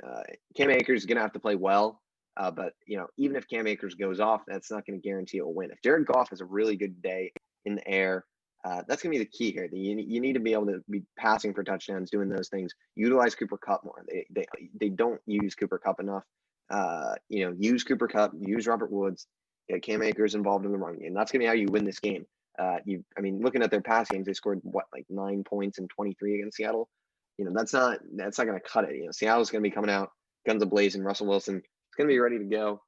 Speaker 1: Cam Akers is going to have to play well. But, even if Cam Akers goes off, that's not going to guarantee a win. If Jared Goff has a really good day in the air, that's going to be the key here. You need to be able to be passing for touchdowns, doing those things. Utilize Cooper Kupp more. They don't use Cooper Kupp enough. Use Cooper Kupp, use Robert Woods, get Cam Akers involved in the run game. That's going to be how you win this game. Looking at their pass games, they scored 9 points and 23 against Seattle. That's not going to cut it. Seattle's going to be coming out guns a-blazing. Russell Wilson is going to be ready to go.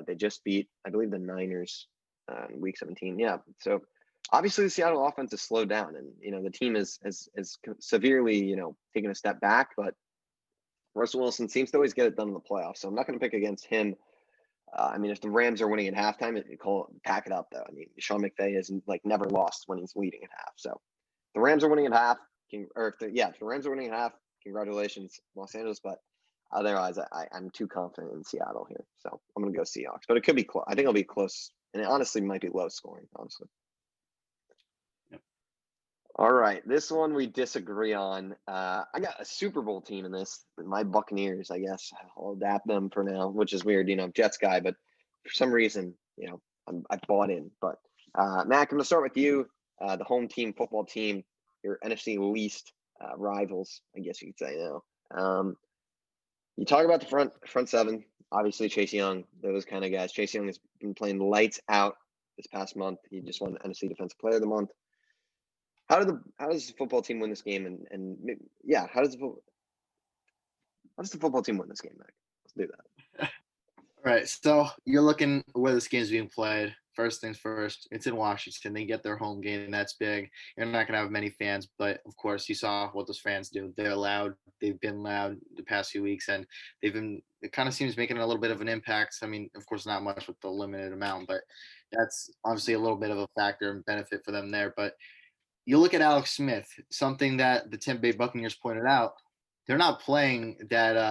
Speaker 1: They just beat, I believe, the Niners in Week 17. Yeah, so obviously the Seattle offense has slowed down, and the team is severely taken a step back. But Russell Wilson seems to always get it done in the playoffs, so I'm not going to pick against him. If the Rams are winning at halftime, pack it up though. I mean, Sean McVay has never lost when he's leading at half. So the Rams are winning at half. If the Rams are winning at half, congratulations, Los Angeles. But otherwise, I'm too confident in Seattle here, so I'm going to go Seahawks. But it could be close. I think it'll be close, and it honestly might be low scoring. Honestly. All right, this one we disagree on. I got a Super Bowl team in this. My Buccaneers, I guess. I'll adapt them for now, which is weird. I'm Jets guy, but for some reason, I bought in. But Mac, I'm gonna start with you. The home team, football team, your NFC least rivals, I guess you could say now. You talk about the front seven. Obviously, Chase Young, those kind of guys. Chase Young has been playing lights out this past month. He just won the NFC Defensive Player of the Month. How does the football team win this game? How does the football team win this game, Mac? Let's do that.
Speaker 2: All right, so you're looking where this game's being played. First things first, it's in Washington. They get their home game. That's big. You're not going to have many fans, but of course, you saw what those fans do. They're loud. They've been loud the past few weeks, and it kind of seems making a little bit of an impact. I mean, of course, not much with the limited amount, but that's obviously a little bit of a factor and benefit for them there. But you look at Alex Smith, something that the Tampa Bay Buccaneers pointed out. They're not playing that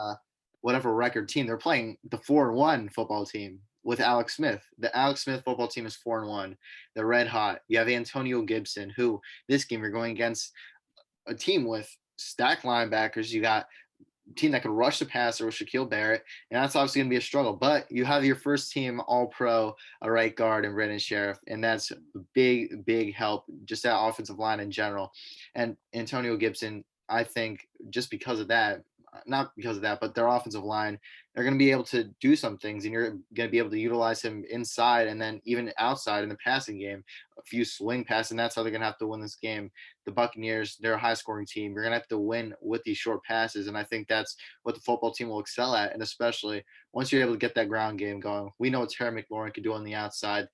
Speaker 2: whatever record team. They're playing the 4-1 football team with Alex Smith. The Alex Smith football team is 4-1. They're red hot. You have Antonio Gibson, who this game you're going against a team with stacked linebackers. You got team that could rush the passer with Shaquille Barrett, and that's obviously going to be a struggle. But you have your first team All-Pro, a right guard, and Brandon Sheriff, and that's a big help just that offensive line in general. And Antonio Gibson, I think, just because of that, not because of that, but their offensive line, they're going to be able to do some things, and you're going to be able to utilize him inside and then even outside in the passing game, a few swing passes, and that's how they're going to have to win this game. The Buccaneers, they're a high-scoring team. You're going to have to win with these short passes, and I think that's what the football team will excel at, and especially once you're able to get that ground game going. We know what Terry McLaurin can do on the outside,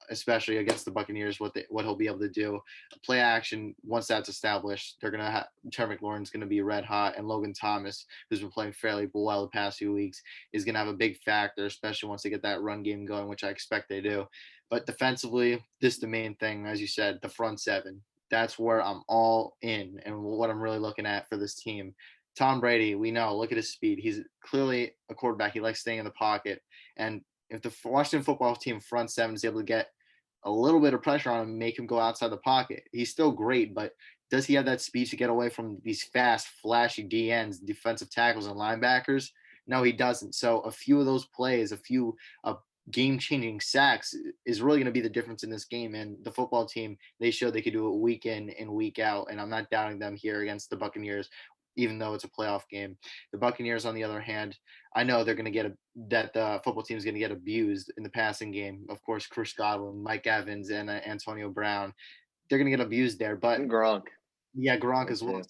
Speaker 2: especially against the Buccaneers, what he'll be able to do. Play action, once that's established, they're going to have Terry McLaurin's going to be red hot, and Logan Thomas, who's been playing fairly well the past few weeks, is going to have a big factor, especially once they get that run game going, which I expect they do. But defensively, this is the main thing, as you said, the front seven. That's where I'm all in and what I'm really looking at for this team. Tom Brady, we know, look at his speed. He's clearly a quarterback. He likes staying in the pocket. And if the Washington football team front seven is able to get a little bit of pressure on him and make him go outside the pocket, he's still great, but does he have that speed to get away from these fast, flashy DNs, defensive tackles, and linebackers? No, he doesn't. So a few of those plays, a few game-changing sacks is really going to be the difference in this game. And the football team, they showed they could do it week in and week out, and I'm not doubting them here against the Buccaneers, even though it's a playoff game. The Buccaneers, on the other hand, I know they're going to get that the football team is going to get abused in the passing game. Of course, Chris Godwin, Mike Evans, and Antonio Brown, they're going to get abused there. But
Speaker 1: And Gronk.
Speaker 2: Yeah, Gronk as well.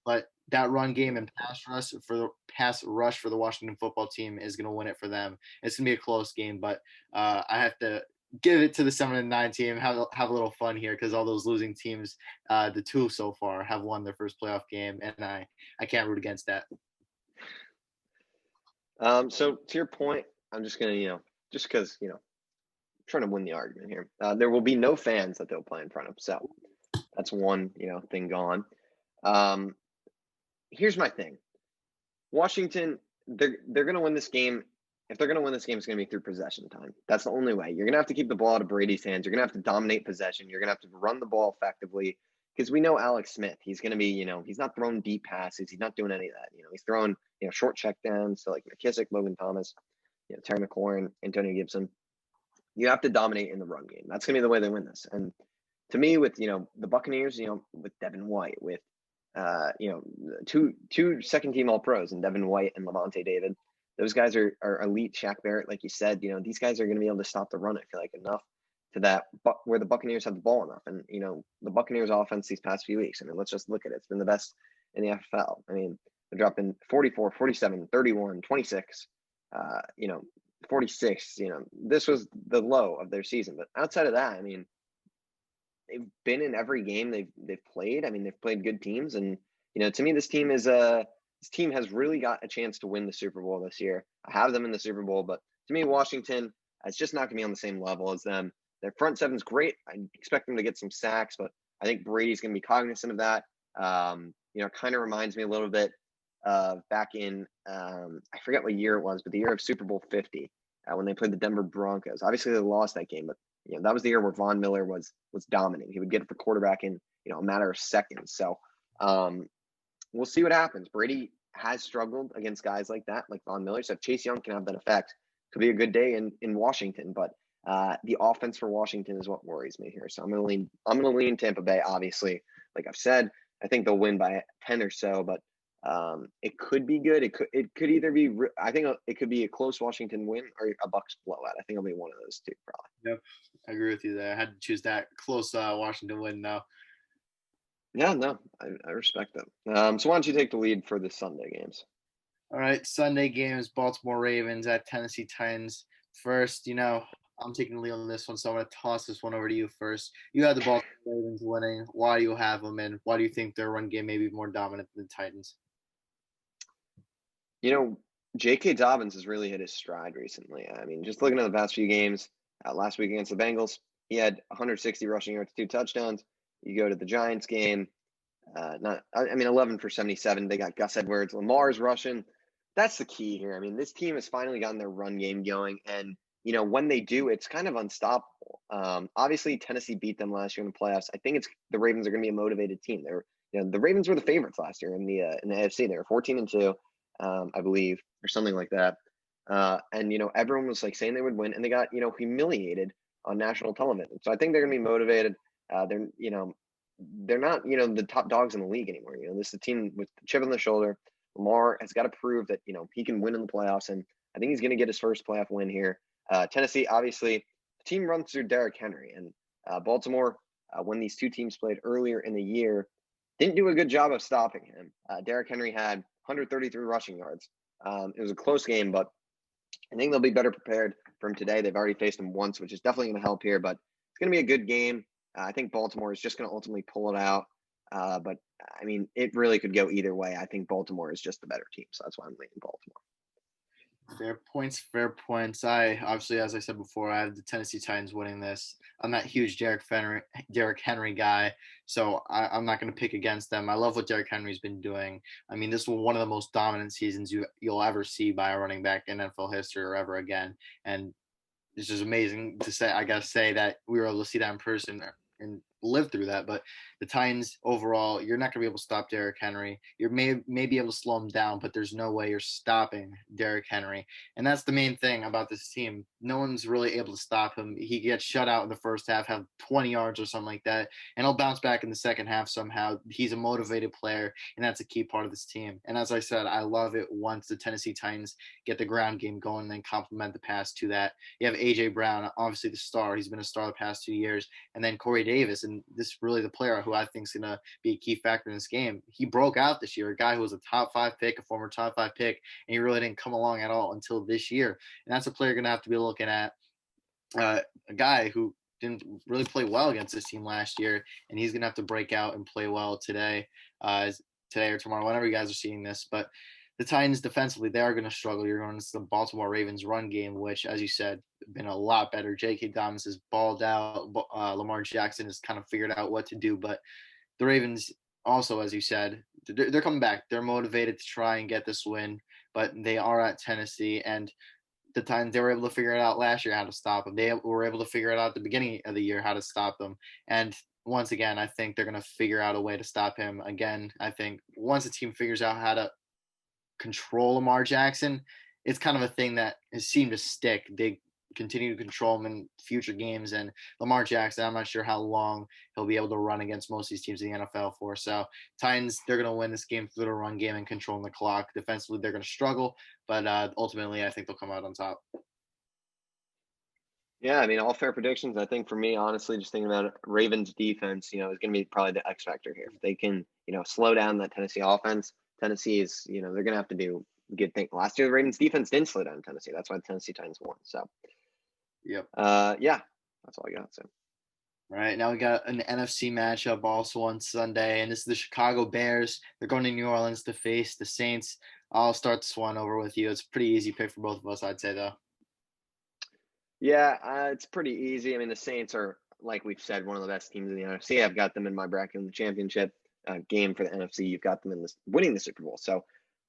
Speaker 2: But that run game and pass rush for the Washington football team is going to win it for them. It's going to be a close game, but I have to give it to the 7-9 team. Have a little fun here because all those losing teams, the two so far, have won their first playoff game, and I can't root against that.
Speaker 1: So to your point, I'm just gonna, just because trying to win the argument here. There will be no fans that they'll play in front of, so that's one thing gone. Here's my thing. Washington, they're going to win this game. If they're going to win this game, it's going to be through possession time. That's the only way. You're going to have to keep the ball out of Brady's hands. You're going to have to dominate possession. You're going to have to run the ball effectively because we know Alex Smith. He's going to be, he's not throwing deep passes. He's not doing any of that. He's throwing, short check downs to like McKissick, Logan Thomas, Terry McLaurin, Antonio Gibson. You have to dominate in the run game. That's going to be the way they win this. And to me, with, the Buccaneers, with Devin White, with, two second-team All-Pros and Devin White and Levante David. Those guys are elite. Shaq Barrett, like you said, these guys are going to be able to stop the run, I feel like, enough to that, but where the Buccaneers have the ball enough. And, the Buccaneers offense these past few weeks, let's just look at it. It's been the best in the NFL. They're dropping 44, 47, 31, 26, 46. This was the low of their season. But outside of that, they've been in every game they've played. They've played good teams, and to me, this team has really got a chance to win the Super Bowl this year. I have them in the Super Bowl, but to me, Washington is just not going to be on the same level as them. Their front seven's great. I expect them to get some sacks, but I think Brady's going to be cognizant of that. Kind of reminds me a little bit of back in I forget what year it was, but the year of Super Bowl 50 when they played the Denver Broncos. Obviously, they lost that game, but that was the year where Von Miller was dominant. He would get it for quarterback in a matter of seconds. So we'll see what happens. Brady has struggled against guys like that, like Von Miller. So if Chase Young can have that effect, could be a good day in Washington. But the offense for Washington is what worries me here. So I'm gonna lean Tampa Bay. Obviously, like I've said, I think they'll win by 10 or so, but it could be good. It could either be. I think it could be a close Washington win or a Bucs blowout. I think it'll be one of those two, probably.
Speaker 2: Yep, I agree with you there. I had to choose that close Washington win now.
Speaker 1: Yeah, no, I respect that. So why don't you take the lead for the Sunday games?
Speaker 2: All right, Sunday games: Baltimore Ravens at Tennessee Titans. First, I'm taking the lead on this one, so I'm going to toss this one over to you first. You have the Baltimore Ravens winning. Why do you have them, and why do you think their run game may be more dominant than the Titans?
Speaker 1: J.K. Dobbins has really hit his stride recently. Just looking at the past few games, last week against the Bengals, he had 160 rushing yards, 2 touchdowns. You go to the Giants game, 11 for 77. They got Gus Edwards. Lamar's rushing. That's the key here. This team has finally gotten their run game going, and when they do, it's kind of unstoppable. Obviously, Tennessee beat them last year in the playoffs. I think the Ravens are going to be a motivated team. The Ravens were the favorites last year in the AFC. They were 14-2. I believe, or something like that. And everyone was like saying they would win, and they got humiliated on national television. So I think they're going to be motivated. They're not the top dogs in the league anymore. This is a team with the chip on the shoulder. Lamar has got to prove that he can win in the playoffs, and I think he's going to get his first playoff win here. Tennessee, obviously, the team runs through Derrick Henry, and Baltimore, when these two teams played earlier in the year, didn't do a good job of stopping him. Derrick Henry had 133 rushing yards. It was a close game, but I think they'll be better prepared for him today. They've already faced him once, which is definitely going to help here, but it's going to be a good game. I think Baltimore is just going to ultimately pull it out. But I mean, it really could go either way. I think Baltimore is just the better team, so that's why I'm leaning Baltimore.
Speaker 2: Fair points, fair points. I obviously, as I said before, I have the Tennessee Titans winning this. I'm not a huge Derrick Henry guy, so I'm not going to pick against them. I love what Derrick Henry's been doing. I mean, this was one of the most dominant seasons you'll ever see by a running back in NFL history or ever again. And it's just amazing to say. I gotta say that we were able to see that in person and live through that. But the Titans overall, you're not gonna be able to stop Derrick Henry. You may be able to slow him down, but there's no way you're stopping Derrick Henry. And that's the main thing about this team. No one's really able to stop him. He gets shut out in the first half, have 20 yards or something like that, and he'll bounce back in the second half somehow. He's a motivated player, and that's a key part of this team. And as I said, I love it once the Tennessee Titans get the ground game going and then complement the pass to that. You have A.J. Brown, obviously the star. He's been a star the past 2 years. And then Corey Davis, and this is really the player who I think is going to be a key factor in this game. He broke out this year, a guy who was a top 5 pick, a former top 5 pick, and he really didn't come along at all until this year. And that's a player you're going to have to be looking at, a guy who didn't really play well against this team last year, and he's going to have to break out and play well today or tomorrow, whenever you guys are seeing this. But the Titans defensively, they are going to struggle. You're going to the Baltimore Ravens run game, which, as you said, been a lot better. J.K. Dobbins has balled out. Lamar Jackson has kind of figured out what to do. But the Ravens also, as you said, they're coming back. They're motivated to try and get this win, but they are at Tennessee. And the Titans, they were able to figure it out last year how to stop them. They were able to figure it out at the beginning of the year how to stop them. And once again, I think they're going to figure out a way to stop him. Again, I think once a team figures out how to control Lamar Jackson, it's kind of a thing that has seemed to stick. They continue to control him in future games. And Lamar Jackson, I'm not sure how long he'll be able to run against most of these teams in the NFL for. So Titans, they're going to win this game through the run game and controlling the clock. Defensively, they're going to struggle, but ultimately, I think they'll come out on top.
Speaker 1: Yeah, I mean, all fair predictions. I think for me, honestly, just thinking about it, Ravens defense, is going to be probably the X factor here. If they can, slow down that Tennessee offense, Tennessee is, they're going to have to do good things. Last year, the Ravens defense didn't slow down Tennessee. That's why the Tennessee Titans won. So,
Speaker 2: yep.
Speaker 1: Yeah, that's all I got. So.
Speaker 2: All right, now we got an NFC matchup also on Sunday, and this is the Chicago Bears. They're going to New Orleans to face the Saints. I'll start this one over with you. It's a pretty easy pick for both of us, I'd say, though.
Speaker 1: Yeah, it's pretty easy. I mean, the Saints are, like we've said, one of the best teams in the NFC. I've got them in my bracket in the championship game for the NFC. You've got them in winning the Super Bowl. So,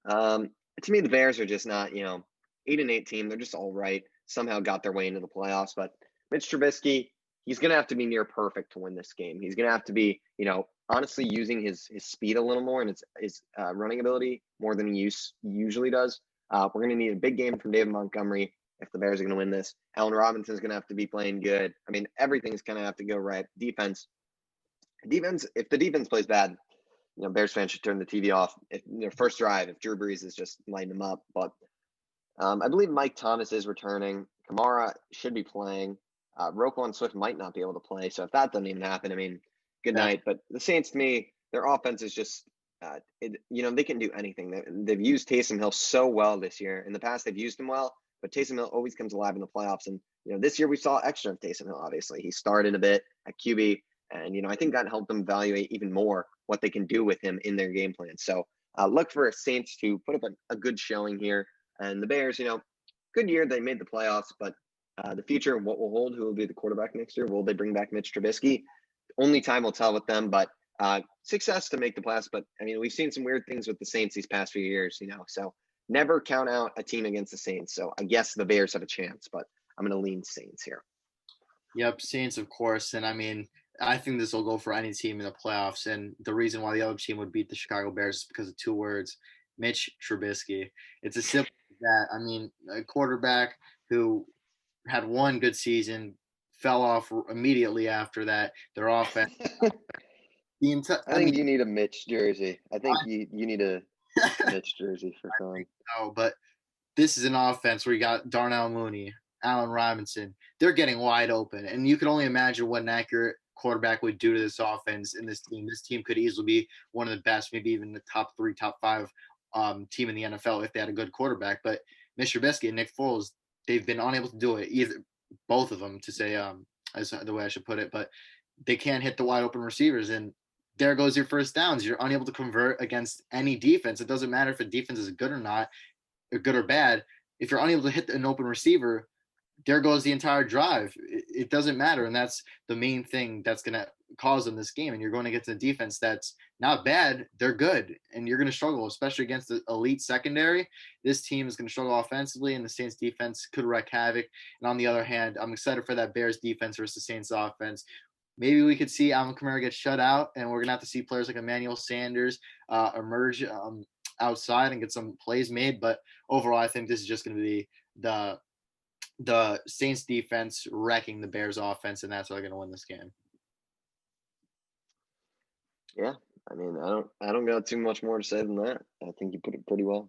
Speaker 1: to me, the Bears are just not, 8-8 team. They're just all right. Somehow got their way into the playoffs. But Mitch Trubisky, he's going to have to be near perfect to win this game. He's going to have to be, honestly using his speed a little more and his running ability more than he usually does. We're going to need a big game from David Montgomery if the Bears are going to win this. Allen Robinson's going to have to be playing good. I mean, everything's going to have to go right. Defense, if the defense plays bad, Bears fans should turn the TV off. If their first drive, if Drew Brees is just lighting them up. But I believe Mike Thomas is returning. Kamara should be playing. Roquan Swift might not be able to play. So if that doesn't even happen, I mean, good night. But the Saints, to me, their offense is just, they can do anything. They've used Taysom Hill so well this year. In the past, they've used him well, but Taysom Hill always comes alive in the playoffs. And, this year we saw extra of Taysom Hill, obviously. He started a bit at QB, and, I think that helped them evaluate even more what they can do with him in their game plan. So look for Saints to put up a good showing here. And the Bears, good year. They made the playoffs, but the future, what will hold, who will be the quarterback next year? Will they bring back Mitch Trubisky? Only time will tell with them, but success to make the playoffs. But, I mean, we've seen some weird things with the Saints these past few years, so never count out a team against the Saints. So I guess the Bears have a chance, but I'm going to lean Saints here.
Speaker 2: Yep, Saints, of course. And, I mean, I think this will go for any team in the playoffs. And the reason why the other team would beat the Chicago Bears is because of two words: Mitch Trubisky. It's as simple as that. I mean, a quarterback who had one good season, fell off immediately after that. Their offense,
Speaker 1: I think you need a Mitch jersey. I think you need a Mitch jersey for fun.
Speaker 2: no, but this is an offense where you got Darnell Mooney, Allen Robinson. They're getting wide open, and you can only imagine what an accurate quarterback would do to this offense and this team. This team could easily be one of the best, maybe even the top 3, top 5 team in the NFL if they had a good quarterback. But Mr. Trubisky and Nick Foles, they've been unable to do it. Either both of them, to say as the way I should put it, but they can't hit the wide open receivers, and there goes your first downs. You're unable to convert against any defense. It doesn't matter if a defense is good or not, or good or bad. If you're unable to hit an open receiver, there goes the entire drive. It doesn't matter, and that's the main thing that's going to cause them this game. And you're going to get to the defense that's not bad, they're good, and you're going to struggle, especially against the elite secondary. This team is going to struggle offensively, and the Saints defense could wreak havoc. And on the other hand, I'm excited for that Bears defense versus the Saints offense. Maybe we could see Alvin Kamara get shut out, and we're going to have to see players like Emmanuel Sanders emerge outside and get some plays made. But overall, I think this is just going to be the Saints defense wrecking the Bears offense, and that's how they're going to win this game.
Speaker 1: Yeah, I mean, I don't got too much more to say than that. I think you put it pretty well.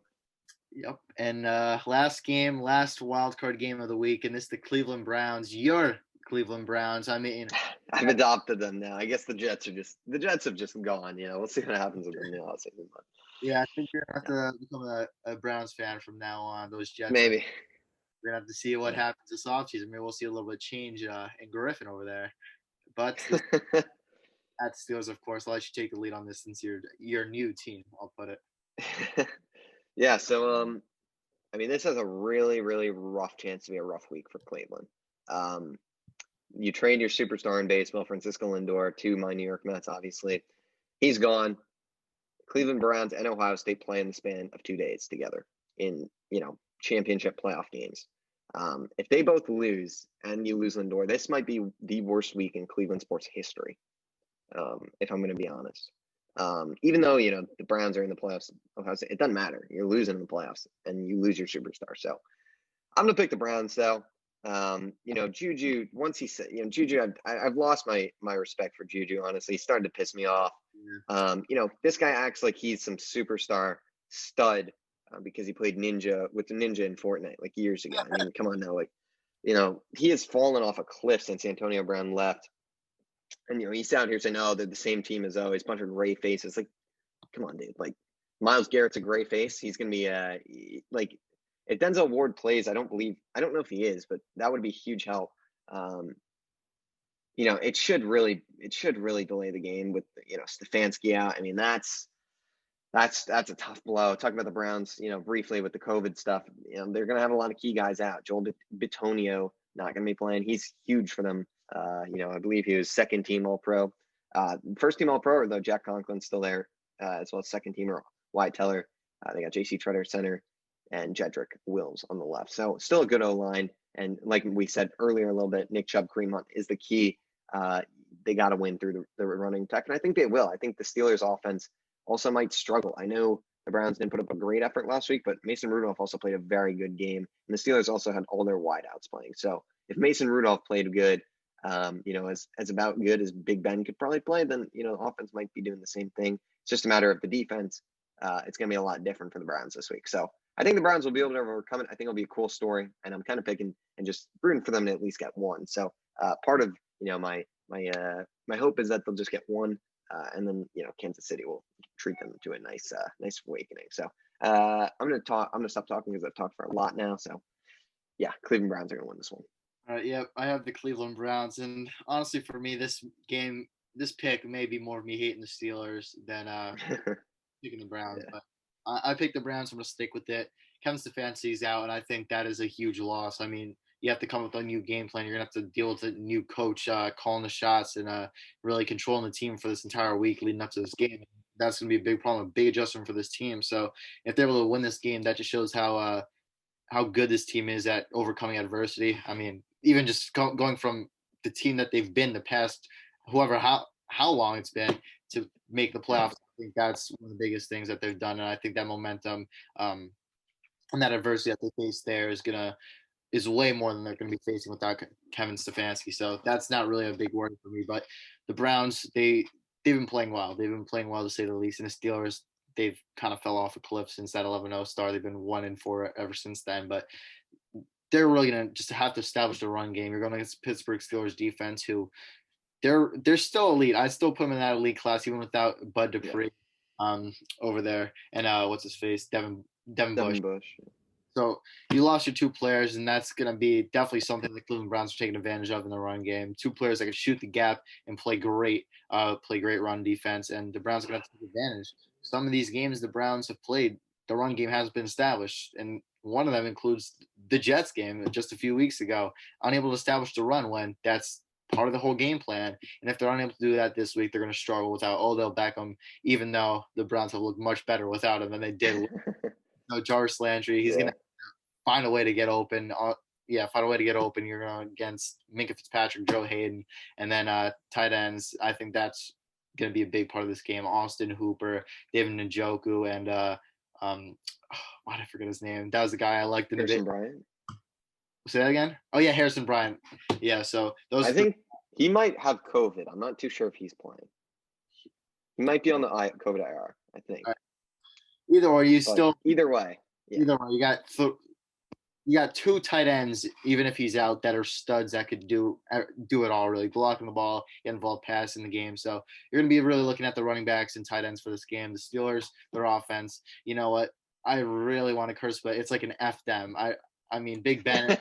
Speaker 2: Yep. And last wild card game of the week, and this is the Cleveland Browns. Your Cleveland Browns. I mean,
Speaker 1: I've adopted them now. I guess the Jets have just gone. We'll see what happens with them now.
Speaker 2: Yeah, I think you're gonna have to become a Browns fan from now on. Those Jets.
Speaker 1: Maybe.
Speaker 2: We're gonna have to see what happens this offseason. Maybe we'll see a little bit of change in Griffin over there. But at Steelers, of course, I'll let you take the lead on this since you're your new team. I'll put it.
Speaker 1: Yeah. So I mean, this has a really, really rough chance to be a rough week for Cleveland. You trade your superstar in baseball, Francisco Lindor, to my New York Mets. Obviously, he's gone. Cleveland Browns and Ohio State play in the span of 2 days together in championship playoff games. If they both lose and you lose Lindor, this might be the worst week in Cleveland sports history. If I'm going to be honest, even though the Browns are in the playoffs, Ohio State, it doesn't matter. You're losing in the playoffs and you lose your superstar. So I'm going to pick the Browns though. Juju, once he said, Juju, I've lost my respect for Juju. Honestly, he started to piss me off. This guy acts like he's some superstar stud because he played with the Ninja in Fortnite like years ago. I mean, come on now, he has fallen off a cliff since Antonio Brown left. And he's out here saying, "Oh, they're the same team as always, bunch of gray faces." Like, come on, dude. Like, Myles Garrett's a gray face. He's gonna be if Denzel Ward plays, I don't know if he is, but that would be huge help. It should really delay the game with Stefanski out. I mean, that's a tough blow. Talking about the Browns, briefly with the COVID stuff, they're gonna have a lot of key guys out. Joel Bitonio not gonna be playing. He's huge for them. I believe he was second team All-Pro. First team All-Pro, though, Jack Conklin's still there, as well as second teamer Wyatt Teller. They got J.C. Treader center and Jedrick Wills on the left. So still a good O-line. And like we said earlier a little bit, Nick Chubb, Kareem Hunt is the key. They got to win through the running attack, and I think they will. I think the Steelers' offense also might struggle. I know the Browns didn't put up a great effort last week, but Mason Rudolph also played a very good game. And the Steelers also had all their wideouts playing. So if Mason Rudolph played good, as about good as Big Ben could probably play, then offense might be doing the same thing. It's just a matter of the defense. It's going to be a lot different for the Browns this week. So I think the Browns will be able to overcome it. I think it'll be a cool story, and I'm kind of picking and just rooting for them to at least get one. So part of my hope is that they'll just get one, and then Kansas City will treat them to a nice awakening. So I'm gonna stop talking because I've talked for a lot now. So yeah, Cleveland Browns are gonna win this one.
Speaker 2: All right, yeah, I have the Cleveland Browns, and honestly, for me, this pick may be more of me hating the Steelers than picking the Browns. Yeah. But I picked the Browns. I'm going to stick with it. Kevin Stefanski's out, and I think that is a huge loss. I mean, you have to come up with a new game plan. You're going to have to deal with a new coach calling the shots and really controlling the team for this entire week leading up to this game. That's going to be a big problem, a big adjustment for this team. So if they're able to win this game, that just shows how good this team is at overcoming adversity. I mean, even just going from the team that they've been the past, how long it's been, to make the playoffs think that's one of the biggest things that they've done, and I think that momentum and that adversity that they face there is way more than they're going to be facing without Kevin Stefanski. So that's not really a big worry for me. But the Browns, they've been playing well. They've been playing well to say the least. And the Steelers, they've kind of fell off a cliff since that 11-0 start. They've been 1-4 ever since then. But they're really going to just have to establish the run game. You're going against Pittsburgh Steelers defense, who they're still elite. I'd still put them in that elite class, even without Bud Dupree over there. And what's his face? Devin Bush. So you lost your two players, and that's going to be definitely something the Cleveland Browns are taking advantage of in the run game. Two players that can shoot the gap and play great run defense, and the Browns are going to take advantage. Some of these games the Browns have played, the run game has been established, and one of them includes the Jets game just a few weeks ago, unable to establish the run when that's part of the whole game plan. And if they're unable to do that this week, they're going to struggle without Odell Beckham, even though the Browns have looked much better without him than they did. Jarvis Landry, he's going to find a way to get open. Find a way to get open. You're going against Minkah Fitzpatrick, Joe Hayden, and then tight ends. I think that's going to be a big part of this game. Austin Hooper, David Njoku, and why did I forget his name? That was the guy I liked in the
Speaker 1: Harrison Bryant.
Speaker 2: Say that again? Oh yeah, Harrison Bryant. Yeah, so those.
Speaker 1: I think he might have COVID. I'm not too sure if he's playing. He might be on the COVID IR, I think.
Speaker 2: Right. Either way,
Speaker 1: either way. Yeah.
Speaker 2: Either way, you got two tight ends, even if he's out, that are studs that could do it all, really blocking the ball, get involved pass in the game. So you're going to be really looking at the running backs and tight ends for this game. The Steelers, their offense. You know what? I really want to curse, but it's like an F them. I mean, Big Ben,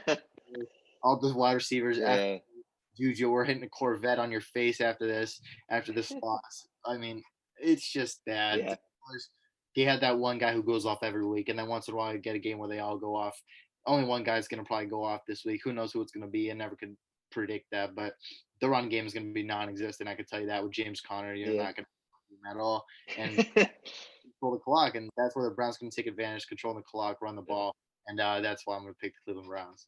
Speaker 2: all the wide receivers.
Speaker 1: Yeah.
Speaker 2: Juju, we're hitting a Corvette on your face after this loss. I mean, it's just bad.
Speaker 1: Yeah.
Speaker 2: They had that one guy who goes off every week, and then once in a while you get a game where they all go off. Only one guy's going to probably go off this week. Who knows who it's going to be? I never could predict that, but the run game is going to be non-existent. I could tell you that with James Conner. You're not going to do him at all. And control the clock, and that's where the Browns can take advantage, control the clock, run the ball, and that's why I'm going to pick the Cleveland Browns.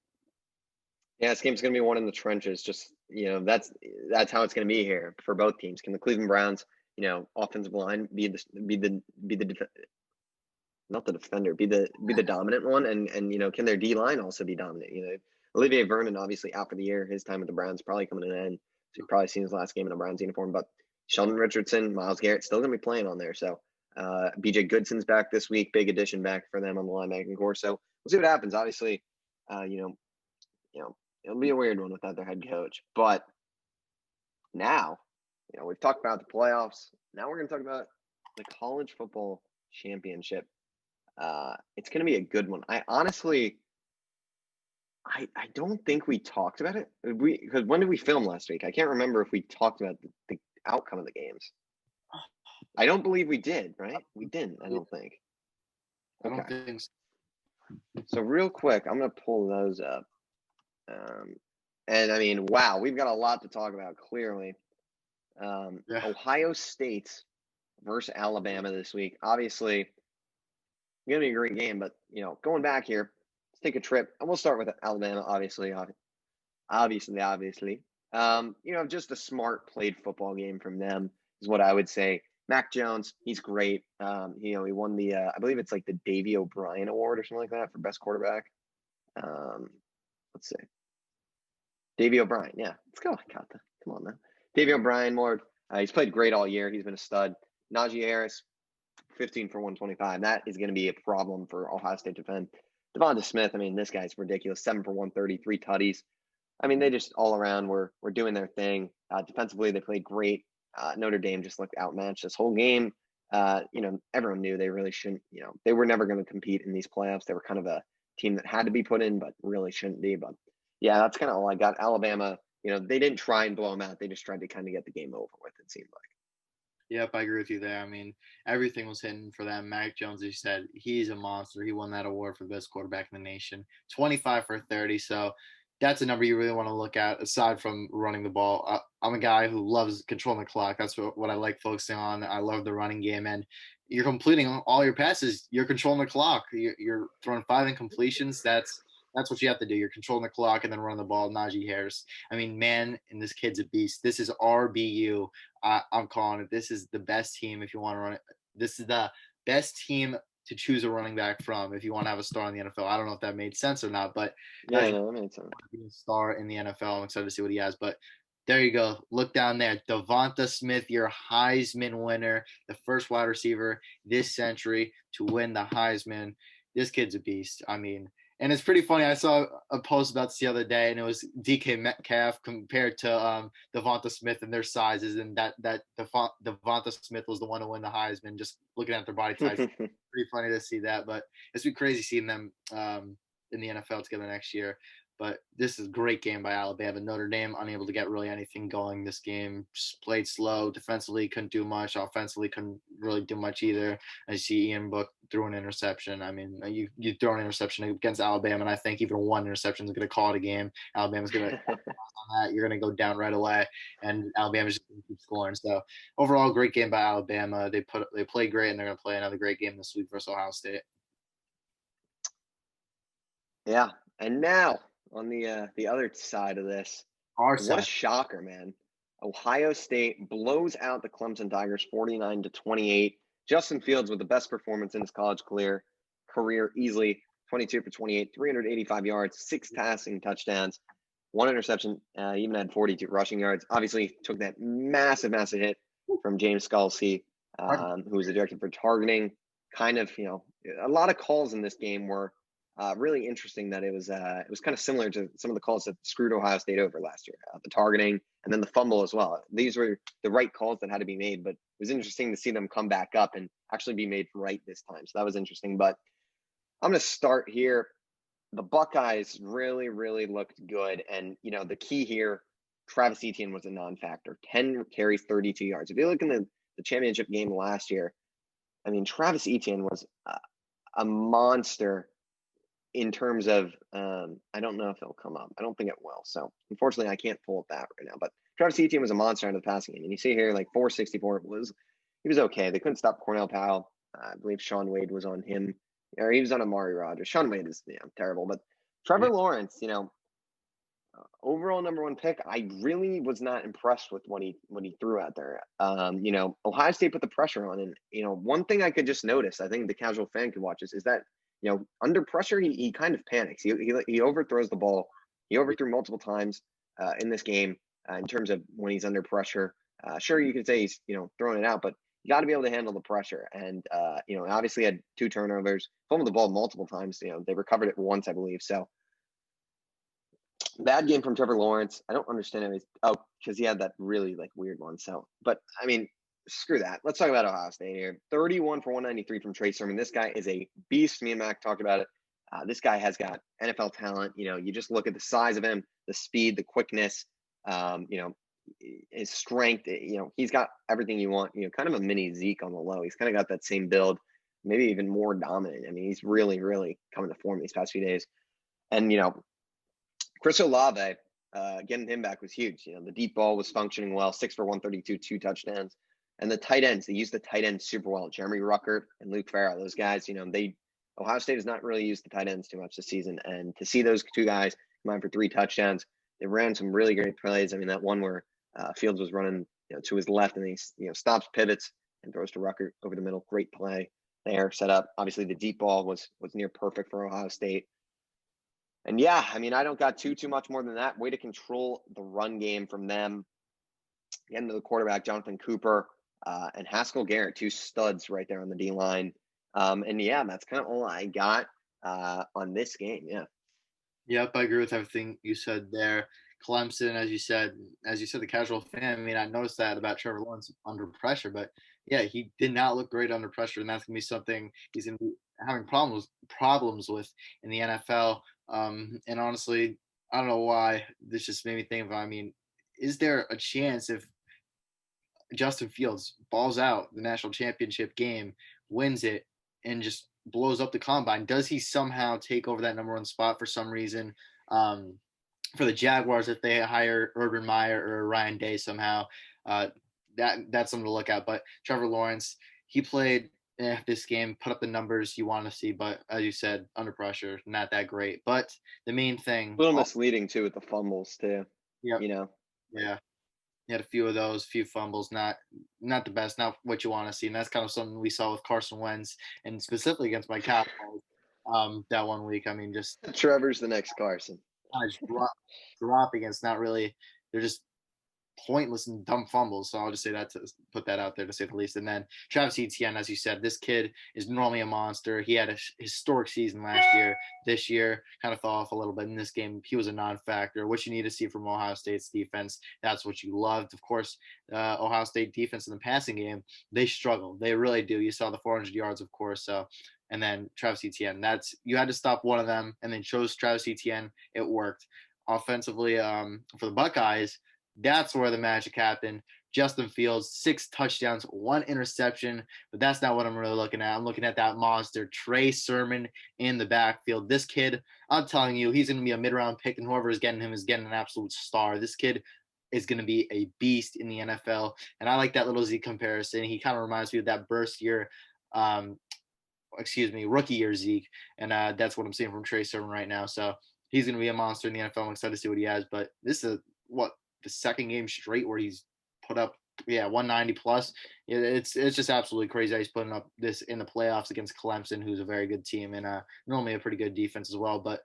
Speaker 1: Yeah, this game's going to be one in the trenches. Just, that's how it's going to be here for both teams. Can the Cleveland Browns, offensive line be the not the defender, be the dominant one, and can their D line also be dominant? Olivier Vernon obviously out for the year. His time with the Browns probably coming to an end. So you've probably seen his last game in a Browns uniform. But Sheldon Richardson, Myles Garrett still going to be playing on there. So BJ Goodson's back this week, big addition back for them on the linebacking core. So we'll see what happens. Obviously, it'll be a weird one without their head coach. But now, we've talked about the playoffs. Now we're going to talk about the college football championship. It's going to be a good one. I honestly, I don't think we talked about it. Because when did we film last week? I can't remember if we talked about the outcome of the games. I don't believe we did, right? We didn't, I don't think. Okay.
Speaker 2: I don't think so.
Speaker 1: So real quick, I'm going to pull those up. And I mean, wow, we've got a lot to talk about, clearly. Ohio State versus Alabama this week. Obviously, going to be a great game, but, going back here, let's take a trip. And we'll start with Alabama, obviously. Just a smart played football game from them is what I would say. Mac Jones, he's great. He won the, I believe it's like the Davey O'Brien Award or something like that for best quarterback. Let's see. Davey O'Brien, yeah. Let's go. I got that. Come on, man. Davey O'Brien Award. He's played great all year. He's been a stud. Najee Harris, 15 for 125. That is going to be a problem for Ohio State to defend. Devonta Smith, I mean, this guy's ridiculous. 7 for 130, 3 tutties. I mean, they just all around were doing their thing. Defensively, they played great. Notre Dame just looked outmatched this whole game. Everyone knew they really shouldn't, they were never going to compete in these playoffs. They were kind of a team that had to be put in, but really shouldn't be. But yeah, that's kind of all I got. Alabama, they didn't try and blow them out. They just tried to kind of get the game over with, it seemed like.
Speaker 2: Yep, I agree with you there. I mean, everything was hitting for them. Mac Jones, as you said, he's a monster. He won that award for the best quarterback in the nation. 25 for 30. So that's a number you really want to look at aside from running the ball. I'm a guy who loves controlling the clock. That's what I like focusing on. I love the running game. And you're completing all your passes. You're controlling the clock. You're throwing 5 incompletions. That's what you have to do. You're controlling the clock and then running the ball. Najee Harris. I mean, man, and this kid's a beast. This is RBU. I'm calling it. This is the best team if you want to run it. this is the best team to choose a running back from if you want to have a star in the NFL. I don't know if that made sense or not, but
Speaker 1: Yeah, no, that made sense.
Speaker 2: be a star in the NFL. I'm excited to see what he has. But there you go. Look down there. Devonta Smith, your Heisman winner, the first wide receiver this century to win the Heisman. This kid's a beast. I mean, and it's pretty funny. I saw a post about this the other day, and it was DK Metcalf compared to Devonta Smith and their sizes, and that Devonta Smith was the one to win the Heisman. Just looking at their body types, pretty funny to see that. But it's been crazy seeing them in the NFL together next year. But this is a great game by Alabama. Notre Dame unable to get really anything going this game. Just played slow. Defensively couldn't do much. Offensively couldn't really do much either. I see Ian Book threw an interception. I mean, you throw an interception against Alabama, and I think even one interception is going to call it a game. Alabama's going to on that. You're going to go down right away, and Alabama's just going to keep scoring. So overall, great game by Alabama. They played great, and they're going to play another great game this week versus Ohio State.
Speaker 1: Yeah, and now on the other side of this, what a shocker, man. Ohio State blows out the Clemson Tigers 49-28. Justin Fields with the best performance in his college career easily, 22 for 28, 385 yards, 6 passing touchdowns, 1 interception, even had 42 rushing yards. Obviously took that massive hit from James Scalzi, who was the director for targeting. Kind of, a lot of calls in this game were really interesting. That it was kind of similar to some of the calls that screwed Ohio State over last year, the targeting and then the fumble as well. These were the right calls that had to be made, but it was interesting to see them come back up and actually be made right this time. So that was interesting. But I'm going to start here. The Buckeyes really, really looked good. And, the key here, Travis Etienne was a non-factor. 10 carries, 32 yards. If you look in the championship game last year, I mean, Travis Etienne was a monster in terms of, I don't know if it'll come up. I don't think it will. So unfortunately, I can't pull up that right now. But Travis Etienne was a monster out of the passing game. And you see here, like 464, he was okay. They couldn't stop Cornell Powell. I believe Sean Wade was on him, or he was on Amari Rodgers. Sean Wade is terrible. But Trevor Lawrence, overall number 1 pick, I really was not impressed with what he threw out there. Ohio State put the pressure on, and one thing I could just notice, I think the casual fan could watch this, is that under pressure he kind of panics. He overthrows the ball. He overthrew multiple times in this game in terms of when he's under pressure. Sure, you could say he's throwing it out, but you got to be able to handle the pressure. And obviously had 2 turnovers, fumbled the ball multiple times. They recovered it once, I believe. So bad game from Trevor Lawrence. I don't understand it. Because he had that really weird one. So, but I mean, screw that. Let's talk about Ohio State here. 31 for 193 from Trey Sermon. This guy is a beast. Me and Mac talked about it. This guy has got NFL talent. You just look at the size of him, the speed, the quickness, his strength. He's got everything you want. Kind of a mini Zeke on the low. He's kind of got that same build, maybe even more dominant. I mean, he's really, really coming to form these past few days. And, Chris Olave, getting him back was huge. The deep ball was functioning well, 6 for 132, 2 touchdowns. And the tight ends, they used the tight ends super well. Jeremy Ruckert and Luke Farrell, those guys, Ohio State has not really used the tight ends too much this season. And to see those 2 guys come out for 3 touchdowns, they ran some really great plays. I mean, that one where Fields was running to his left, and he stops, pivots, and throws to Ruckert over the middle. Great play there, set up. Obviously, the deep ball was near perfect for Ohio State. And yeah, I mean, I don't got too much more than that. Way to control the run game from them. Getting to the quarterback, Jonathan Cooper, and Haskell Garrett, 2 studs right there on the D-line. And yeah, that's kind of all I got on this game. Yeah.
Speaker 2: Yep, I agree with everything you said there. Clemson, as you said, the casual fan. I mean, I noticed that about Trevor Lawrence under pressure, but yeah, he did not look great under pressure, and that's gonna be something he's gonna be having problems with in the NFL. And honestly, I don't know why. This just made me think of. I mean, is there a chance if Justin Fields balls out the national championship game, wins it, and just blows up the combine, does he somehow take over that number 1 spot for some reason? For the Jaguars, if they hire Urban Meyer or Ryan Day somehow, that's something to look at. But Trevor Lawrence, he played this game, put up the numbers you want to see, but as you said, under pressure, not that great. But the main thing,
Speaker 1: a little misleading too with the fumbles too.
Speaker 2: Yeah.
Speaker 1: Yeah.
Speaker 2: He had a few of those, few fumbles, not the best, not what you want to see. And that's kind of something we saw with Carson Wentz and specifically against my Cowboys that one week. I mean, just
Speaker 1: Trevor's the next Carson.
Speaker 2: just dropping. It's not really, they're just pointless and dumb fumbles. So I'll just say that to put that out there to say the least. And then Travis Etienne, as you said, this kid is normally a monster. He had a historic season last year. This year kind of fell off a little bit in this game. He was a non-factor. What you need to see from Ohio State's defense, that's what you loved. Of course, Ohio State defense in the passing game, they struggle. They really do. You saw the 400 yards, of course. So, and then Travis Etienne, you had to stop one of them and then chose Travis Etienne. It worked. Offensively, for the Buckeyes, that's where the magic happened. Justin Fields, 6 touchdowns, 1 interception, but that's not what I'm really looking at. I'm looking at that monster, Trey Sermon, in the backfield. This kid, I'm telling you, he's going to be a mid-round pick, and whoever is getting him is getting an absolute star. This kid is going to be a beast in the NFL, and I like that little Zeke comparison. He kind of reminds me of that rookie year Zeke, and that's what I'm seeing from Trey Sermon right now. So he's going to be a monster in the NFL. I'm excited to see what he has, but this is the second game straight where he's put up 190 plus. It's just absolutely crazy how he's putting up this in the playoffs against Clemson, who's a very good team and normally a pretty good defense as well. But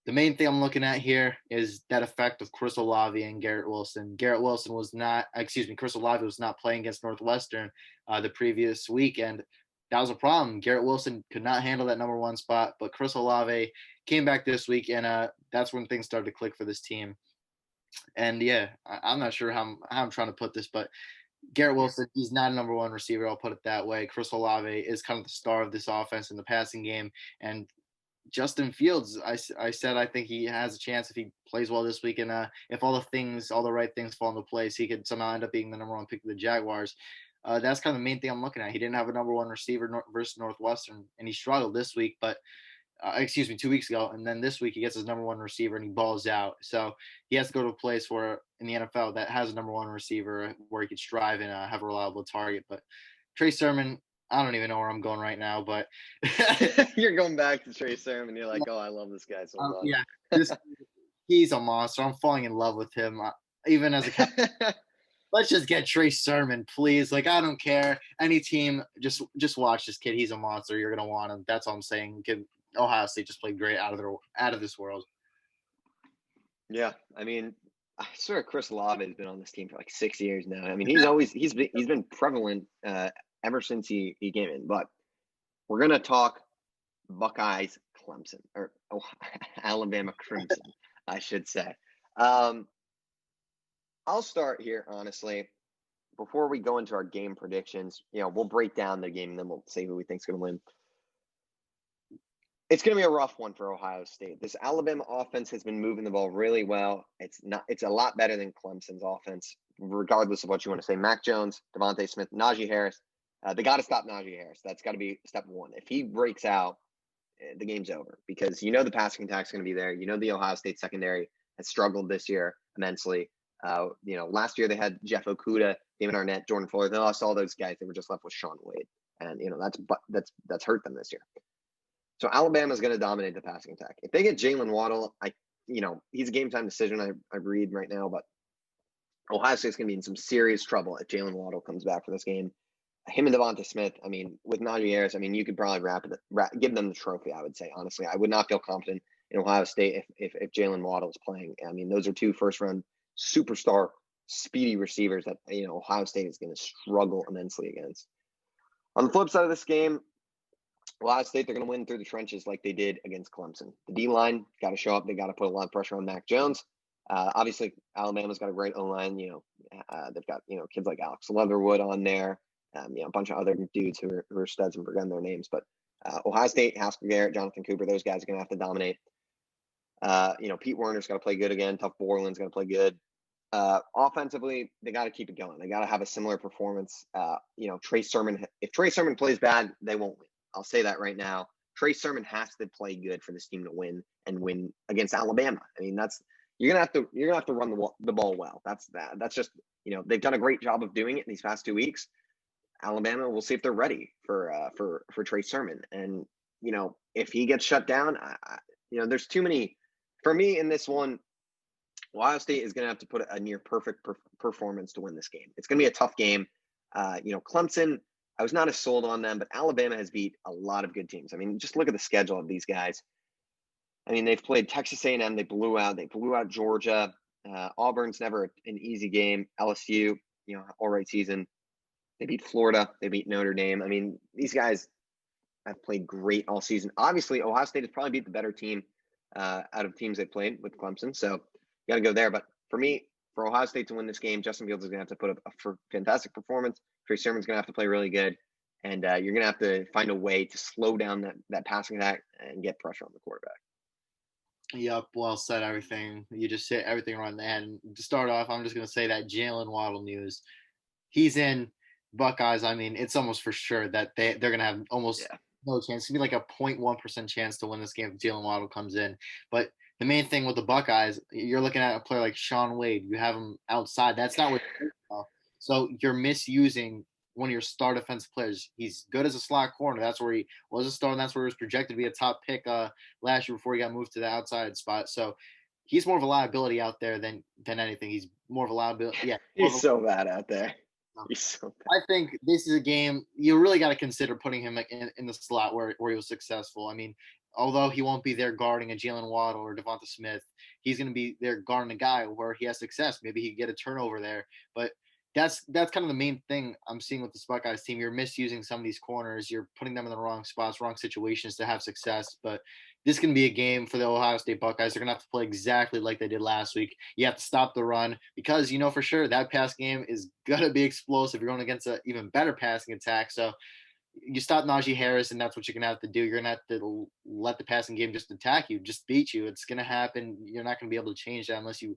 Speaker 2: the main thing I'm looking at here is that effect of Chris Olave and Garrett Wilson. Chris Olave was not playing against Northwestern the previous week, and that was a problem. Garrett Wilson could not handle that number 1 spot, but Chris Olave came back this week, and that's when things started to click for this team. And I'm not sure how I'm trying to put this, but Garrett Wilson, he's not a number 1 receiver. I'll put it that way. Chris Olave is kind of the star of this offense in the passing game. And Justin Fields, I said I think he has a chance if he plays well this week. And if all the right things fall into place, he could somehow end up being the number 1 pick of the Jaguars. That's kind of the main thing I'm looking at. He didn't have a number 1 receiver versus Northwestern, and he struggled this week, but 2 weeks ago, and then this week he gets his number 1 receiver and he balls out. So he has to go to a place where in the NFL that has a number 1 receiver where he could strive and have a reliable target. But Trey Sermon, I don't even know where I'm going right now, but
Speaker 1: You're going back to Trey Sermon. You're like, oh, I love this guy so much.
Speaker 2: He's a monster. I'm falling in love with him. Even as a let's just get Trey Sermon, please. Like, I don't care. Any team, just watch this kid. He's a monster. You're gonna want him. That's all I'm saying. Ohio State just played great out of this world.
Speaker 1: Yeah, I mean, I swear Chris Olave has been on this team for like 6 years now. I mean, he's been prevalent ever since he came in. But we're gonna talk Buckeyes Clemson or Alabama Crimson, I should say. I'll start here honestly. Before we go into our game predictions, we'll break down the game and then we'll say who we think's gonna win. It's going to be a rough one for Ohio State. This Alabama offense has been moving the ball really well. It's a lot better than Clemson's offense, regardless of what you want to say. Mac Jones, Devontae Smith, Najee Harris. They got to stop Najee Harris. That's got to be step 1. If he breaks out, the game's over because the passing attack's going to be there. The Ohio State secondary has struggled this year immensely. Last year they had Jeff Okudah, David Arnett, Jordan Fuller. They lost all those guys. They were just left with Sean Wade, and that's hurt them this year. So Alabama's going to dominate the passing attack. If they get Jalen Waddle, he's a game time decision. I read right now, but Ohio State's going to be in some serious trouble if Jalen Waddle comes back for this game. Him and Devonta Smith. I mean, with Najee Harris, you could probably give them the trophy. I would say honestly, I would not feel confident in Ohio State if Jalen Waddle is playing. I mean, those are 2 first-round superstar speedy receivers that Ohio State is going to struggle immensely against. On the flip side of this game, Ohio State, they're going to win through the trenches like they did against Clemson. The D-line got to show up. They got to put a lot of pressure on Mac Jones. Obviously, Alabama's got a great O-line. They've got, kids like Alex Leatherwood on there. A bunch of other dudes who are studs and forgetting their names. But Ohio State, Haskell Garrett, Jonathan Cooper, those guys are going to have to dominate. Pete Werner's got to play good again. Tuff Borland's going to play good. Offensively, they got to keep it going. They got to have a similar performance. Trey Sermon, if Trey Sermon plays bad, they won't win. I'll say that right now. Trey Sermon has to play good for this team to win against Alabama. I mean, you're gonna have to run the ball well. That's just they've done a great job of doing it in these past 2 weeks. Alabama, we'll see if they're ready for Trey Sermon. And if he gets shut down, there's too many for me in this one. Ohio State is going to have to put a near perfect performance to win this game. It's going to be a tough game. Clemson, I was not as sold on them, but Alabama has beat a lot of good teams. I mean, just look at the schedule of these guys. I mean, they've played Texas A&M. They blew out Georgia. Auburn's never an easy game. LSU, all right season. They beat Florida. They beat Notre Dame. I mean, these guys have played great all season. Obviously, Ohio State has probably beat the better team out of teams they played with Clemson. So you got to go there. But for me, for Ohio State to win this game, Justin Fields is going to have to put up a fantastic performance. Trey Sermon's going to have to play really good. And you're going to have to find a way to slow down that passing attack and get pressure on the quarterback.
Speaker 2: Yep, well said. Everything you just said, everything right. And to start off, I'm just going to say that Jalen Waddle news. He's in Buckeyes. I mean, it's almost for sure that they're going to have almost no chance. It's going to be like a 0.1% chance to win this game if Jalen Waddle comes in. But the main thing with the Buckeyes, you're looking at a player like Sean Wade. You have him outside. That's not what. So you're misusing one of your star defensive players. He's good as a slot corner. That's where he was a star, and that's where he was projected to be a top pick last year before he got moved to the outside spot. So he's more of a liability out there than anything. He's more of a liability. Yeah,
Speaker 1: he's so bad out there. He's so bad.
Speaker 2: I think this is a game you really got to consider putting him in the slot where he was successful. I mean, although he won't be there guarding a Jalen Waddle or Devonta Smith, he's going to be there guarding a guy where he has success. Maybe he can get a turnover there, but that's kind of the main thing I'm seeing with this Buckeyes team. You're misusing some of these corners. You're putting them in the wrong spots, wrong situations to have success. But this can be a game for the Ohio State Buckeyes. They're going to have to play exactly like they did last week. You have to stop the run because you know for sure that pass game is going to be explosive. You're going against an even better passing attack. So you stop Najee Harris, and that's what you're going to have to do. You're going to have to let the passing game just attack you, just beat you. It's going to happen. You're not going to be able to change that unless you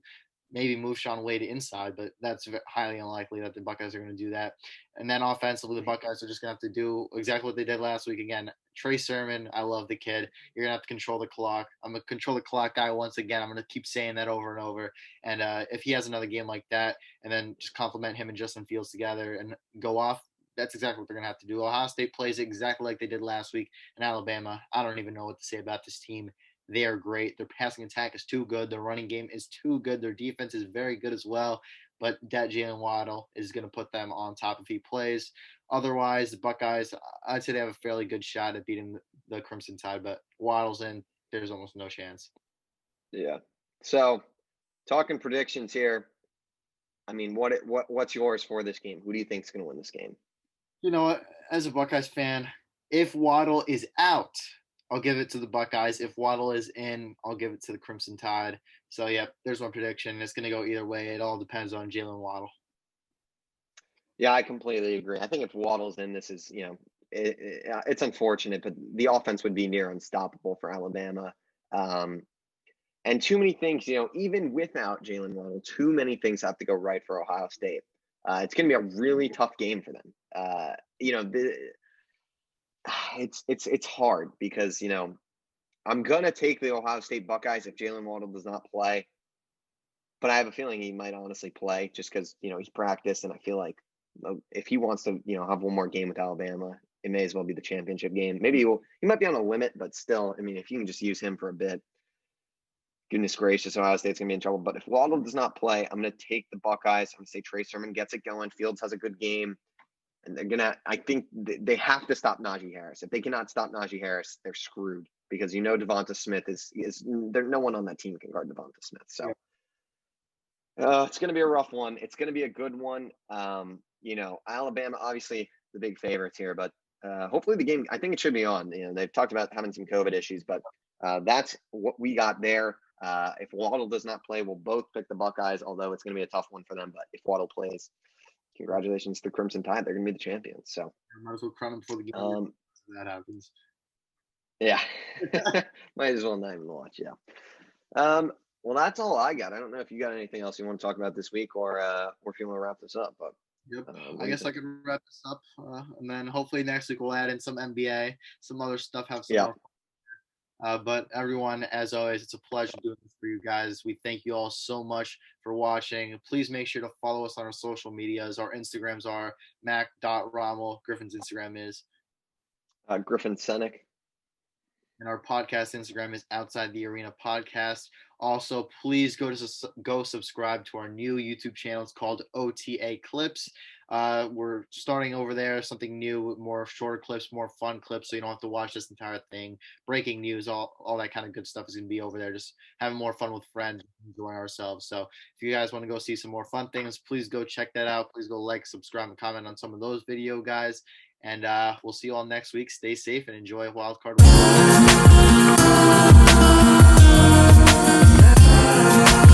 Speaker 2: maybe move Sean Wade inside, but that's highly unlikely that the Buckeyes are going to do that. And then offensively, the Buckeyes are just going to have to do exactly what they did last week. Again, Trey Sermon, I love the kid. You're going to have to control the clock. I'm a control the clock guy once again. I'm going to keep saying that over and over. And if he has another game like that and then just complement him and Justin Fields together and go off, that's exactly what they're going to have to do. Ohio State plays exactly like they did last week. And Alabama, I don't even know what to say about this team. They are great. Their passing attack is too good. Their running game is too good. Their defense is very good as well. But that Jalen Waddle is going to put them on top if he plays. Otherwise, the Buckeyes, I'd say they have a fairly good shot at beating the Crimson Tide. But Waddle's in, there's almost no chance.
Speaker 1: Yeah. So, talking predictions here. I mean, what's yours for this game? Who do you think is going to win this game?
Speaker 2: You know what? As a Buckeyes fan, if Waddle is out, I'll give it to the Buckeyes. If Waddle is in, I'll give it to the Crimson Tide. So, yeah, there's my prediction. It's going to go either way. It all depends on Jalen Waddle.
Speaker 1: Yeah, I completely agree. I think if Waddle's in, this is, it's unfortunate, but the offense would be near unstoppable for Alabama. And too many things, even without Jalen Waddle, too many things have to go right for Ohio State. It's going to be a really tough game for them. It's hard because, I'm going to take the Ohio State Buckeyes if Jalen Waddle does not play. But I have a feeling he might honestly play just because, he's practiced. And I feel like if he wants to, have one more game with Alabama, it may as well be the championship game. Maybe he might be on a limit, but still, I mean, if you can just use him for a bit, goodness gracious, Ohio State's going to be in trouble. But if Waddle does not play, I'm going to take the Buckeyes. I'm going to say Trey Sermon gets it going. Fields has a good game. And I think they have to stop Najee Harris. If they cannot stop Najee Harris, they're screwed because Devonta Smith is there. No one on that team can guard Devonta Smith. So it's going to be a rough one. It's going to be a good one. Alabama, obviously the big favorites here, but hopefully the game, I think it should be on. They've talked about having some COVID issues, but that's what we got there. If Waddle does not play, we'll both pick the Buckeyes, although it's going to be a tough one for them. But if Waddle plays, congratulations to the Crimson Tide. They're going to be the champions. So
Speaker 2: might as well crown them before the game. That happens.
Speaker 1: Yeah. Might as well not even watch. Yeah. Well, that's all I got. I don't know if you got anything else you want to talk about this week or if you want to wrap this up. But
Speaker 2: yep. I guess I can wrap this up. And then hopefully next week we'll add in some NBA, some other stuff, have some more. But everyone, as always, it's a pleasure doing this for you guys. We thank you all so much for watching. Please make sure to follow us on our social medias. Our Instagrams are mac.rommel. Griffin's Instagram is
Speaker 1: Griffin Senek.
Speaker 2: And our podcast Instagram is Outside the Arena Podcast. Also, please go subscribe to our new YouTube channel. It's called OTA Clips. We're starting over there, something new, more shorter clips, more fun clips, so you don't have to watch this entire thing. Breaking news, all that kind of good stuff is going to be over there. Just having more fun with friends, enjoying ourselves. So if you guys want to go see some more fun things, please go check that out. Please go like, subscribe, and comment on some of those video guys. And we'll see you all next week. Stay safe and enjoy Wildcard.